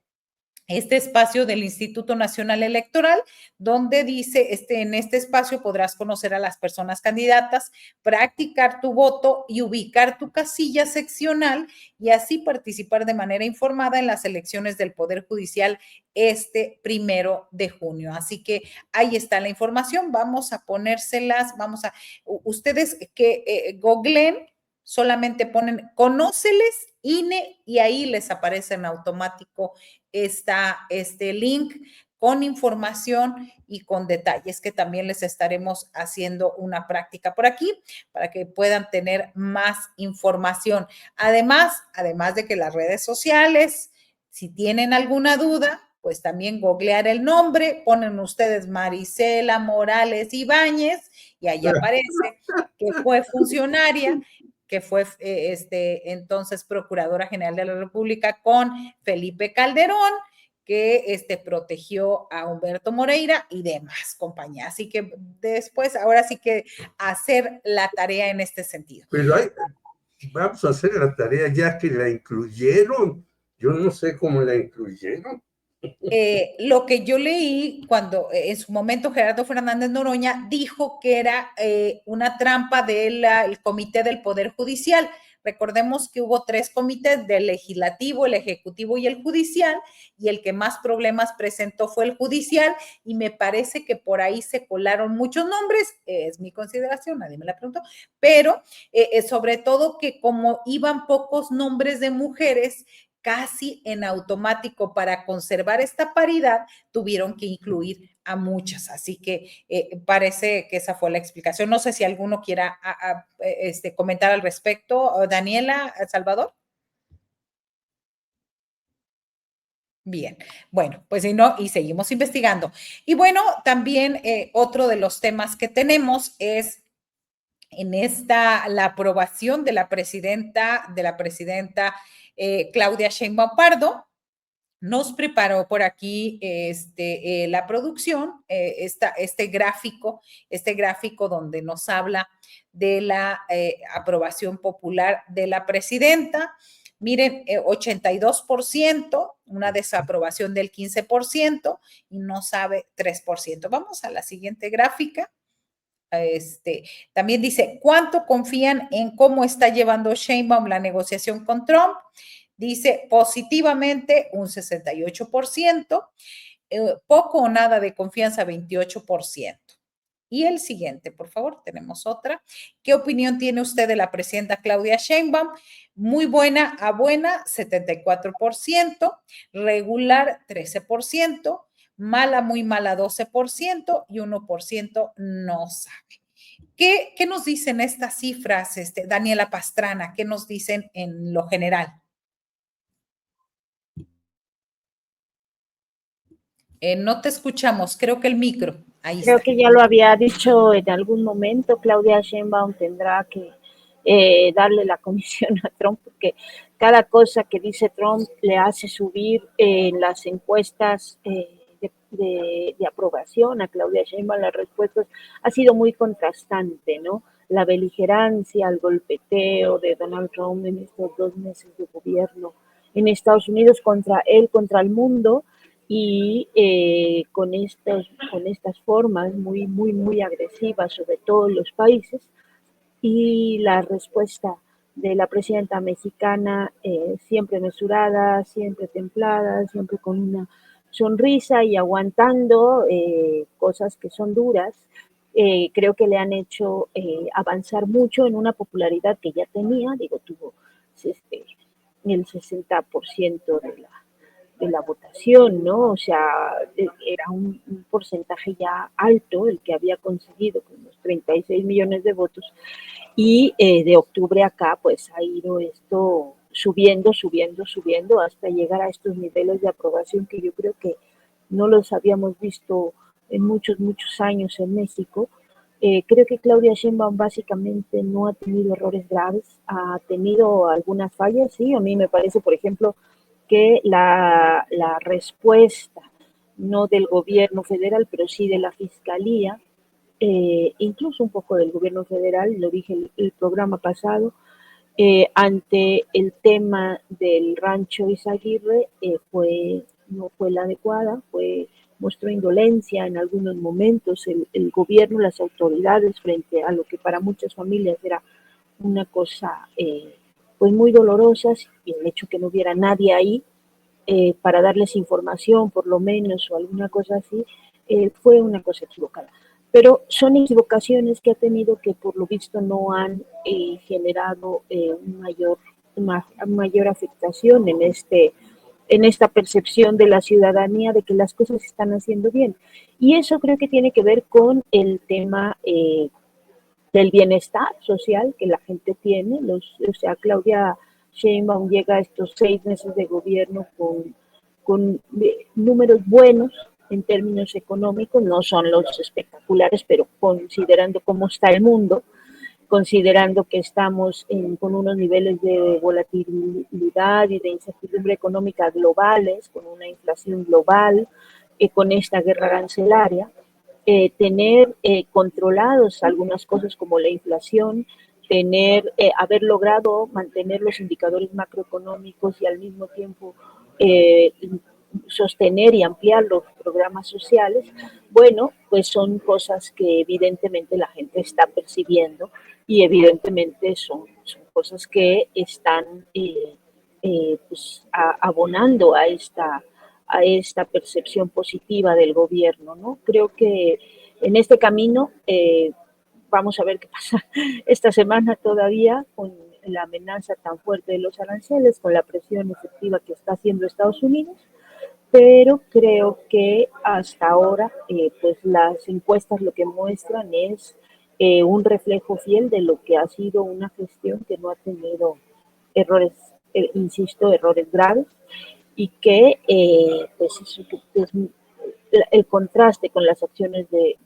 Speaker 1: Este espacio del Instituto Nacional Electoral, donde dice, en este espacio podrás conocer a las personas candidatas, practicar tu voto y ubicar tu casilla seccional, y así participar de manera informada en las elecciones del Poder Judicial 1 de junio. Así que ahí está la información, vamos a ponérselas, ustedes que googleen, solamente ponen Conóceles INE y ahí les aparece en automático este link con información y con detalles que también les estaremos haciendo una práctica por aquí para que puedan tener más información. Además de que las redes sociales, si tienen alguna duda, pues también googlear el nombre, ponen ustedes Marisela Morales Ibáñez y ahí aparece que fue funcionaria, que fue entonces Procuradora General de la República con Felipe Calderón, que protegió a Humberto Moreira y demás compañía. Así que después, ahora sí que hacer la tarea en este sentido.
Speaker 3: Pero vamos a hacer la tarea ya que la incluyeron. Yo no sé cómo la incluyeron.
Speaker 1: Lo que yo leí cuando en su momento Gerardo Fernández Noroña dijo que era una trampa del Comité del Poder Judicial. Recordemos que hubo 3 comités: del legislativo, el ejecutivo y el judicial, y el que más problemas presentó fue el judicial, y me parece que por ahí se colaron muchos nombres, es mi consideración, nadie me la preguntó, pero sobre todo que como iban pocos nombres de mujeres, casi en automático para conservar esta paridad, tuvieron que incluir a muchas. Así que parece que esa fue la explicación. No sé si alguno quiera comentar al respecto. Daniela, Salvador. Bien, bueno, pues si no, y seguimos investigando. Y bueno, también otro de los temas que tenemos es la aprobación de la presidenta Claudia Sheinbaum Pardo. Nos preparó por aquí la producción, este gráfico donde nos habla de la aprobación popular de la presidenta. Miren, 82%, una desaprobación del 15% y no sabe 3%. Vamos a la siguiente gráfica. También dice, ¿cuánto confían en cómo está llevando Sheinbaum la negociación con Trump? Dice positivamente un 68%, poco o nada de confianza 28%. Y el siguiente, por favor, tenemos otra. ¿Qué opinión tiene usted de la presidenta Claudia Sheinbaum? Muy buena a buena, 74%, regular, 13%, mala, muy mala, 12% y 1% no sabe. ¿Qué nos dicen estas cifras, Daniela Pastrana? ¿Qué nos dicen en lo general? No te escuchamos, creo que el micro, ahí
Speaker 2: Creo
Speaker 1: está.
Speaker 2: que ya lo había dicho en algún momento, Claudia Sheinbaum tendrá que darle la comisión a Trump, porque cada cosa que dice Trump le hace subir en las encuestas de aprobación a Claudia Sheinbaum. Las respuestas ha sido muy contrastante, ¿no? La beligerancia, el golpeteo de Donald Trump en estos 2 meses de gobierno en Estados Unidos contra él, contra el mundo, y con estas formas muy agresivas sobre todo en los países, y la respuesta de la presidenta mexicana siempre mesurada, siempre templada, siempre con una sonrisa y aguantando cosas que son duras. Creo que le han hecho avanzar mucho en una popularidad que ya tenía, digo, tuvo el 60% de la votación, ¿no? O sea, era un porcentaje ya alto el que había conseguido con los 36 millones de votos, y de octubre acá pues ha ido esto subiendo hasta llegar a estos niveles de aprobación que yo creo que no los habíamos visto en muchos años en México. Creo que Claudia Sheinbaum básicamente no ha tenido errores graves, ha tenido algunas fallas, sí. A mí me parece, por ejemplo, que la respuesta, no del gobierno federal, pero sí de la fiscalía, incluso un poco del gobierno federal, lo dije el programa pasado, ante el tema del rancho Izaguirre, no fue la adecuada, mostró indolencia en algunos momentos el gobierno, las autoridades, frente a lo que para muchas familias era una cosa pues muy dolorosa, y el hecho que no hubiera nadie ahí para darles información, por lo menos, o alguna cosa así, fue una cosa equivocada. Pero son equivocaciones que ha tenido que, por lo visto, no han generado mayor afectación en esta percepción de la ciudadanía de que las cosas se están haciendo bien. Y eso creo que tiene que ver con el tema del bienestar social que la gente tiene. O sea, Claudia Sheinbaum llega a estos 6 meses de gobierno con números buenos en términos económicos, no son los espectaculares, pero considerando cómo está el mundo, considerando que estamos con unos niveles de volatilidad y de incertidumbre económica globales, con una inflación global, con esta guerra arancelaria, tener controlados algunas cosas como la inflación, haber logrado mantener los indicadores macroeconómicos y al mismo tiempo sostener y ampliar los programas sociales, bueno, pues son cosas que evidentemente la gente está percibiendo, y evidentemente son cosas que están pues, abonando a esta percepción positiva del gobierno, ¿no? Creo que en este camino vamos a ver qué pasa esta semana todavía con la amenaza tan fuerte de los aranceles, con la presión efectiva que está haciendo Estados Unidos, pero creo que hasta ahora pues las encuestas lo que muestran es un reflejo fiel de lo que ha sido una gestión que no ha tenido errores, insisto, errores graves, y que pues es el contraste con las acciones de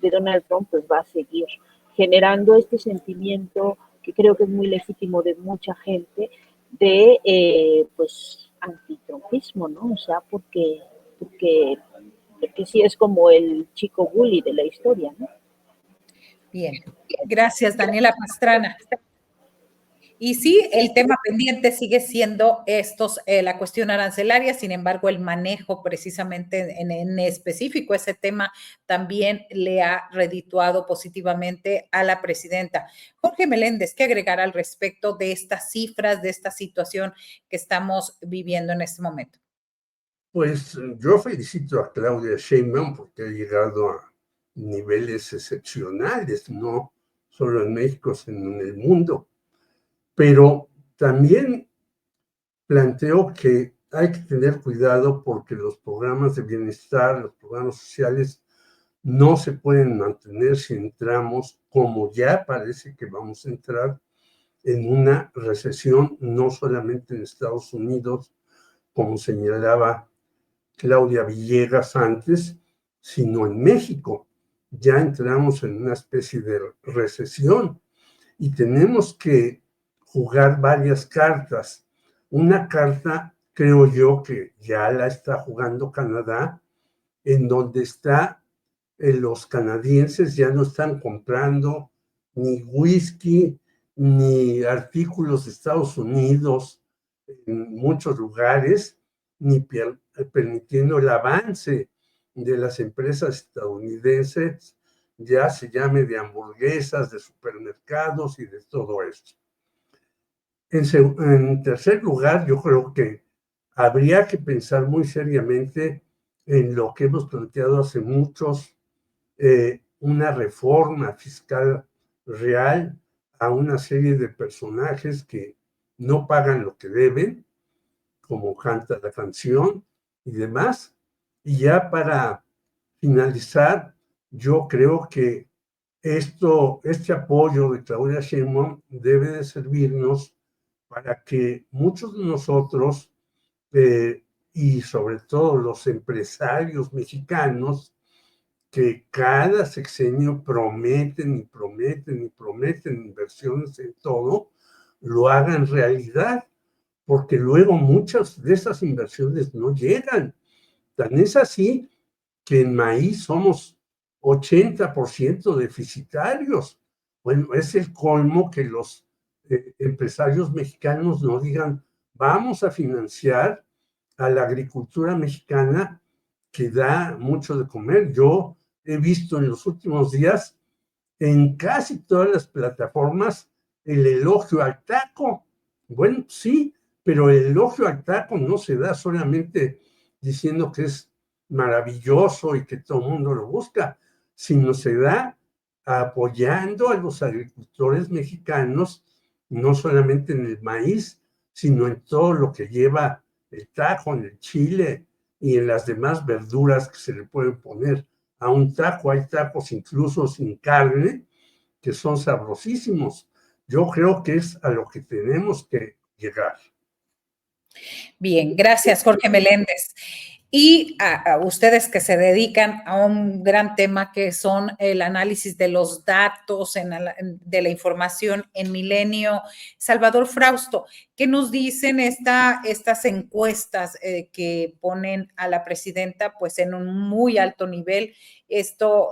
Speaker 2: Donald Trump pues va a seguir generando este sentimiento que creo que es muy legítimo de mucha gente de pues antitrumpismo, ¿no? O sea, porque sí es como el chico bully de la historia, ¿no?
Speaker 1: Bien, gracias Daniela Pastrana. Y sí, el tema pendiente sigue siendo la cuestión arancelaria. Sin embargo, el manejo precisamente en específico, ese tema también le ha redituado positivamente a la presidenta. Jorge Meléndez, ¿qué agregar al respecto de estas cifras, de esta situación que estamos viviendo en este momento?
Speaker 3: Pues yo felicito a Claudia Sheinbaum porque ha llegado a niveles excepcionales, no solo en México, sino en el mundo. Pero también planteo que hay que tener cuidado porque los programas de bienestar, los programas sociales, no se pueden mantener si entramos, como ya parece que vamos a entrar, en una recesión, no solamente en Estados Unidos, como señalaba Claudia Villegas antes, sino en México. Ya entramos en una especie de recesión y tenemos que jugar varias cartas. Una carta, creo yo, que ya la está jugando Canadá, en donde los canadienses ya no están comprando ni whisky ni artículos de Estados Unidos en muchos lugares, ni permitiendo el avance de las empresas estadounidenses, ya se llame de hamburguesas, de supermercados y de todo esto. En tercer lugar, yo creo que habría que pensar muy seriamente en lo que hemos planteado hace muchos, una reforma fiscal real a una serie de personajes que no pagan lo que deben, como canta la canción y demás. Y ya para finalizar, yo creo que este apoyo de Claudia Sheinbaum debe de servirnos para que muchos de nosotros, y sobre todo los empresarios mexicanos, que cada sexenio prometen y prometen y prometen inversiones en todo, lo hagan realidad, porque luego muchas de esas inversiones no llegan. Tan es así que en maíz somos 80% deficitarios. Bueno, es el colmo que los empresarios mexicanos no digan, vamos a financiar a la agricultura mexicana que da mucho de comer. Yo he visto en los últimos días en casi todas las plataformas el elogio al taco. Bueno, sí, pero el elogio al taco no se da solamente diciendo que es maravilloso y que todo el mundo lo busca, sino se da apoyando a los agricultores mexicanos, no solamente en el maíz, sino en todo lo que lleva el taco, en el chile y en las demás verduras que se le pueden poner a un taco. Hay tacos incluso sin carne que son sabrosísimos. Yo creo que es a lo que tenemos que llegar.
Speaker 1: Bien, gracias, Jorge Meléndez. Y a ustedes que se dedican a un gran tema que son el análisis de los datos, de la información en Milenio. Salvador Frausto, ¿qué nos dicen estas encuestas que ponen a la presidenta pues en un muy alto nivel, esto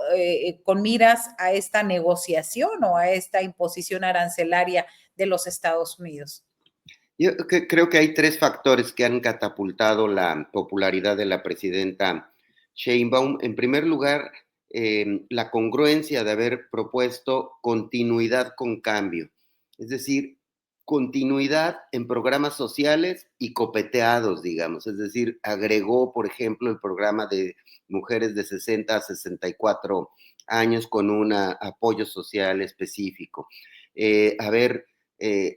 Speaker 1: con miras a esta negociación o a esta imposición arancelaria de los Estados Unidos?
Speaker 4: Yo creo que hay tres factores que han catapultado la popularidad de la presidenta Sheinbaum. En primer lugar, la congruencia de haber propuesto continuidad con cambio, es decir, continuidad en programas sociales y copeteados, digamos, es decir, agregó, por ejemplo, el programa de mujeres de 60 a 64 años con un apoyo social específico. Haber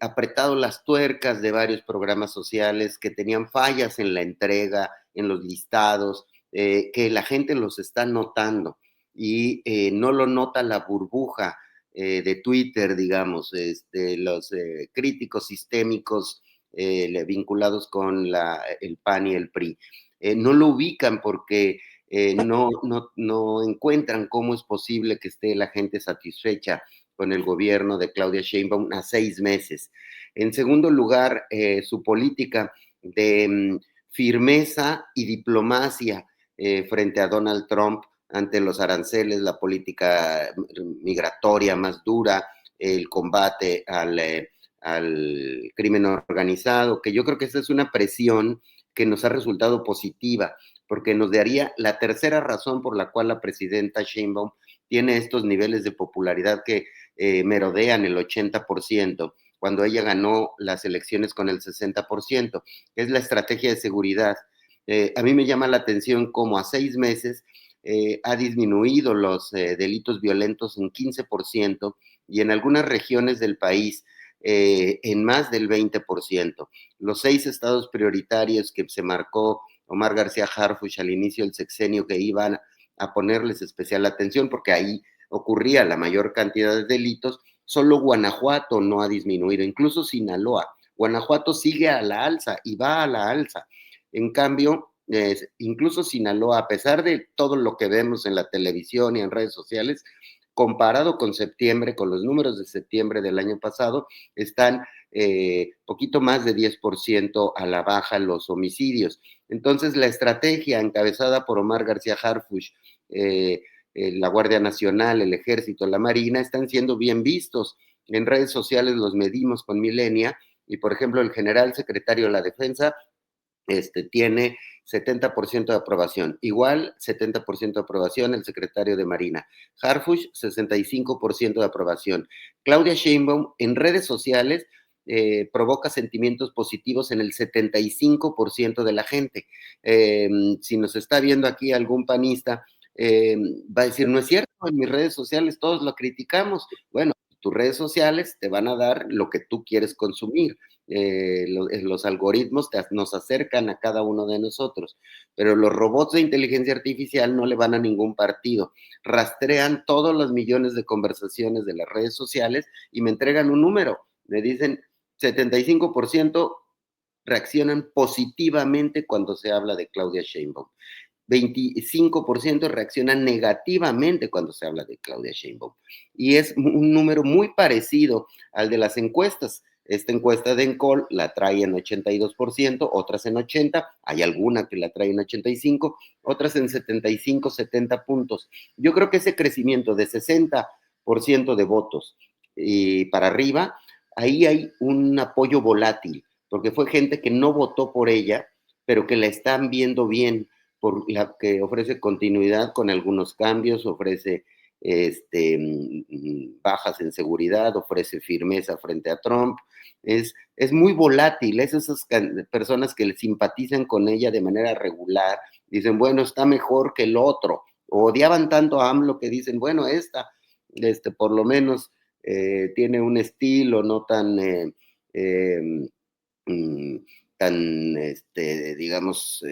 Speaker 4: apretado las tuercas de varios programas sociales que tenían fallas en la entrega, en los listados, que la gente los está notando y no lo nota la burbuja de Twitter, digamos, los críticos sistémicos vinculados con el PAN y el PRI. No lo ubican porque no encuentran cómo es posible que esté la gente satisfecha con el gobierno de Claudia Sheinbaum a 6 meses. En segundo lugar, su política de firmeza y diplomacia frente a Donald Trump ante los aranceles, la política migratoria más dura, el combate al crimen organizado, que yo creo que esa es una presión que nos ha resultado positiva, porque nos daría la tercera razón por la cual la presidenta Sheinbaum tiene estos niveles de popularidad que merodean el 80%, cuando ella ganó las elecciones con el 60%, es la estrategia de seguridad. A mí me llama la atención cómo a 6 meses ha disminuido los delitos violentos en 15% y en algunas regiones del país en más del 20%. Los 6 estados prioritarios que se marcó Omar García Harfuch al inicio del sexenio, que iban a ponerles especial atención porque ahí ocurría la mayor cantidad de delitos, solo Guanajuato no ha disminuido, incluso Sinaloa. Guanajuato sigue a la alza y va a la alza. En cambio, incluso Sinaloa, a pesar de todo lo que vemos en la televisión y en redes sociales, comparado con septiembre, con los números de septiembre del año pasado, están poquito más de 10% a la baja los homicidios. Entonces, la estrategia encabezada por Omar García Harfuch, la Guardia Nacional, el Ejército, la Marina, están siendo bien vistos. En redes sociales los medimos con Milenia y, por ejemplo, el general secretario de la Defensa tiene 70% de aprobación. Igual, 70% de aprobación el secretario de Marina. Harfuch, 65% de aprobación. Claudia Sheinbaum, en redes sociales, provoca sentimientos positivos en el 75% de la gente. Si nos está viendo aquí algún panista, va a decir, no es cierto, en mis redes sociales todos lo criticamos. Bueno, tus redes sociales te van a dar lo que tú quieres consumir. Los algoritmos nos acercan a cada uno de nosotros, pero los robots de inteligencia artificial no le van a ningún partido, rastrean todos los millones de conversaciones de las redes sociales y me entregan un número, me dicen 75% reaccionan positivamente cuando se habla de Claudia Sheinbaum. 25% reaccionan negativamente cuando se habla de Claudia Sheinbaum. Y es un número muy parecido al de las encuestas. Esta encuesta de Encol la trae en 82%, otras en 80%, hay alguna que la trae en 85%, otras en 75, 70 puntos. Yo creo que ese crecimiento de 60% de votos y para arriba, ahí hay un apoyo volátil, porque fue gente que no votó por ella, pero que la están viendo bien, por la que ofrece continuidad con algunos cambios, ofrece bajas en seguridad, ofrece firmeza frente a Trump, es muy volátil, es esas personas que le simpatizan con ella de manera regular, dicen, bueno, está mejor que el otro, o odiaban tanto a AMLO que dicen, bueno, por lo menos tiene un estilo no tan digamos,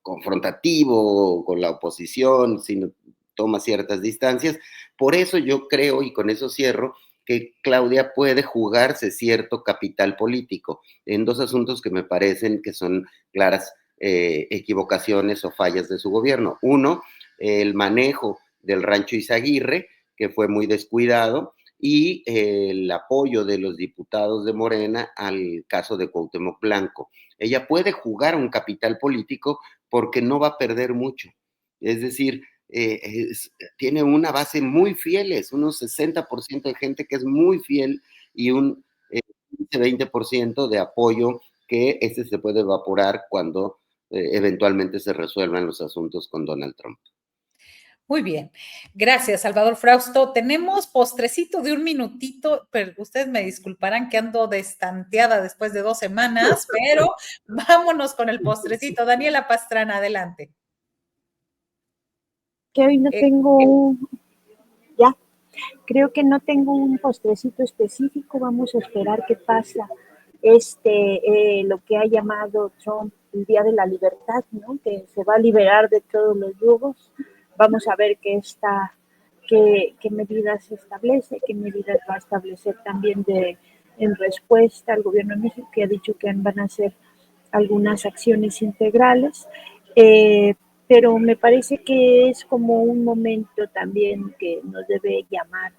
Speaker 4: confrontativo con la oposición, sino toma ciertas distancias. Por eso yo creo, y con eso cierro, que Claudia puede jugarse cierto capital político en 2 asuntos que me parecen que son claras equivocaciones o fallas de su gobierno. Uno, el manejo del rancho Izaguirre, que fue muy descuidado, y el apoyo de los diputados de Morena al caso de Cuauhtémoc Blanco. Ella puede jugar un capital político porque no va a perder mucho. Es decir, tiene una base muy fieles, unos 60% de gente que es muy fiel y un 15-20% de apoyo que se puede evaporar cuando eventualmente se resuelvan los asuntos con Donald Trump.
Speaker 1: Muy bien, gracias, Salvador Frausto. Tenemos postrecito de 1 minutito, pero ustedes me disculparán que ando destanteada después de 2 semanas, pero vámonos con el postrecito. Daniela Pastrana, adelante.
Speaker 2: Que hoy no tengo creo que no tengo un postrecito específico, vamos a esperar qué pasa lo que ha llamado Trump el Día de la Libertad, ¿no? Que se va a liberar de todos los yugos. Vamos a ver qué medidas establece, qué medidas va a establecer también en respuesta al gobierno de México, que ha dicho que van a hacer algunas acciones integrales, pero me parece que es como un momento también que nos debe llamar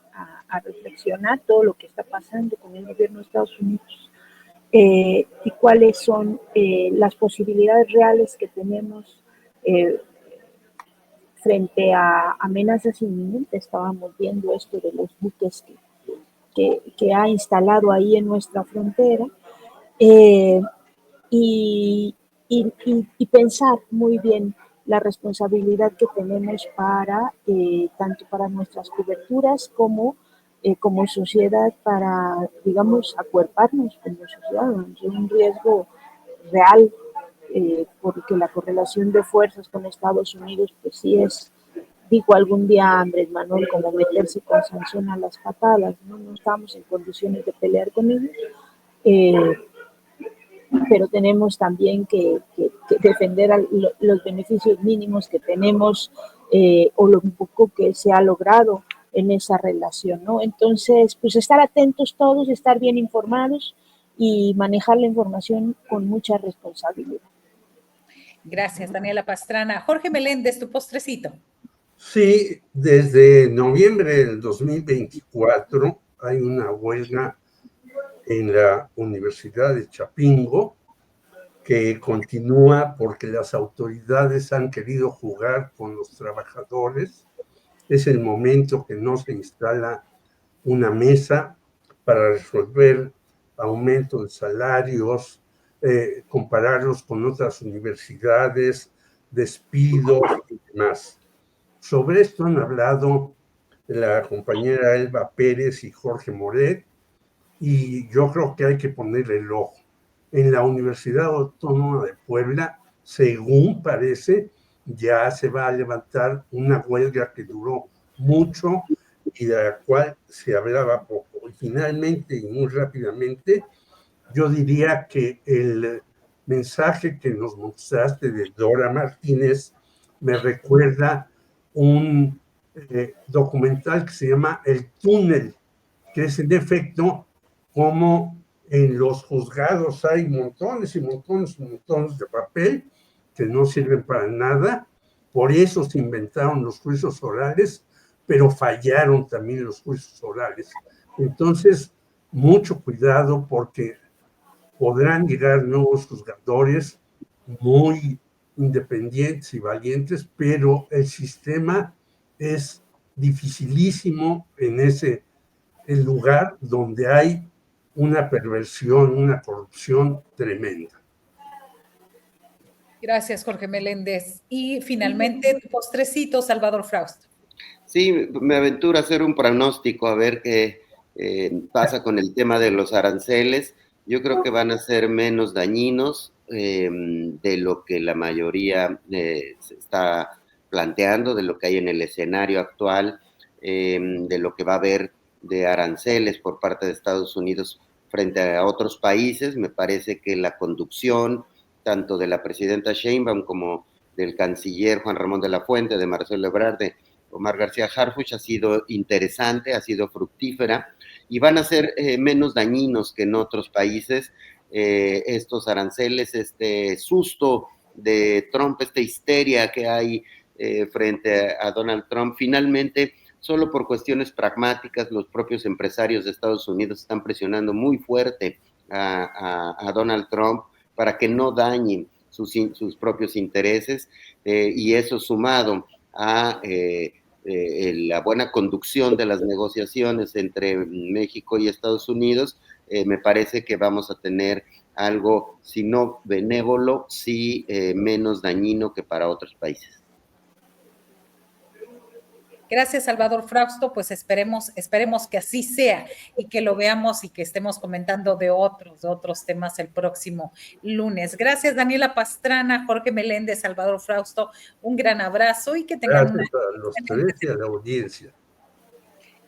Speaker 2: a reflexionar todo lo que está pasando con el gobierno de Estados Unidos y cuáles son las posibilidades reales que tenemos frente a amenazas inminentes. Estábamos viendo esto de los buques que ha instalado ahí en nuestra frontera y pensar muy bien la responsabilidad que tenemos tanto para nuestras coberturas como sociedad, para, digamos, acuerparnos como sociedad. Es un riesgo real porque la correlación de fuerzas con Estados Unidos, pues sí es, dijo algún día Andrés Manuel, como meterse con sanción a las patadas, ¿no? No estamos en condiciones de pelear con ellos, pero tenemos también que defender los beneficios mínimos que tenemos o lo poco que se ha logrado en esa relación, ¿no? Entonces, pues estar atentos todos, estar bien informados y manejar la información con mucha responsabilidad.
Speaker 1: Gracias, Daniela Pastrana. Jorge Meléndez, tu postrecito.
Speaker 3: Sí, desde noviembre del 2024 hay una huelga en la Universidad de Chapingo que continúa porque las autoridades han querido jugar con los trabajadores. Es el momento que no se instala una mesa para resolver aumento de salarios, compararlos con otras universidades, despidos y demás. Sobre esto han hablado la compañera Elba Pérez y Jorge Moret, y yo creo que hay que ponerle el ojo. En la Universidad Autónoma de Puebla, según parece, ya se va a levantar una huelga que duró mucho y de la cual se hablaba poco. Y finalmente, y muy rápidamente, yo diría que el mensaje que nos mostraste de Dora Martínez me recuerda un documental que se llama El Túnel, que es en efecto como en los juzgados hay montones y montones y montones de papel que no sirven para nada. Por eso se inventaron los juicios orales, pero fallaron también los juicios orales. Entonces, mucho cuidado porque podrán llegar nuevos juzgadores muy independientes y valientes, pero el sistema es dificilísimo en ese el lugar donde hay una perversión, una corrupción tremenda.
Speaker 1: Gracias, Jorge Meléndez. Y finalmente, tu postrecito, Salvador Frausto.
Speaker 4: Sí, me aventuro a hacer un pronóstico a ver qué pasa con el tema de los aranceles. Yo creo que van a ser menos dañinos de lo que la mayoría se está planteando, de lo que hay en el escenario actual, de lo que va a haber de aranceles por parte de Estados Unidos frente a otros países. Me parece que la conducción tanto de la presidenta Sheinbaum como del canciller Juan Ramón de la Fuente, de Marcelo Ebrard, de Omar García Harfuch ha sido interesante, ha sido fructífera y van a ser menos dañinos que en otros países estos aranceles, este susto de Trump, esta histeria que hay frente a Donald Trump. Finalmente, solo por cuestiones pragmáticas, los propios empresarios de Estados Unidos están presionando muy fuerte a Donald Trump para que no dañen sus propios intereses y eso sumado a la buena conducción de las negociaciones entre México y Estados Unidos, me parece que vamos a tener algo, si no benévolo, sí menos dañino que para otros países.
Speaker 1: Gracias, Salvador Frausto. Pues esperemos que así sea y que lo veamos y que estemos comentando de otros temas el próximo lunes. Gracias, Daniela Pastrana, Jorge Meléndez, Salvador Frausto. Un gran abrazo y que tengan
Speaker 3: Gracias a los tres y a la audiencia.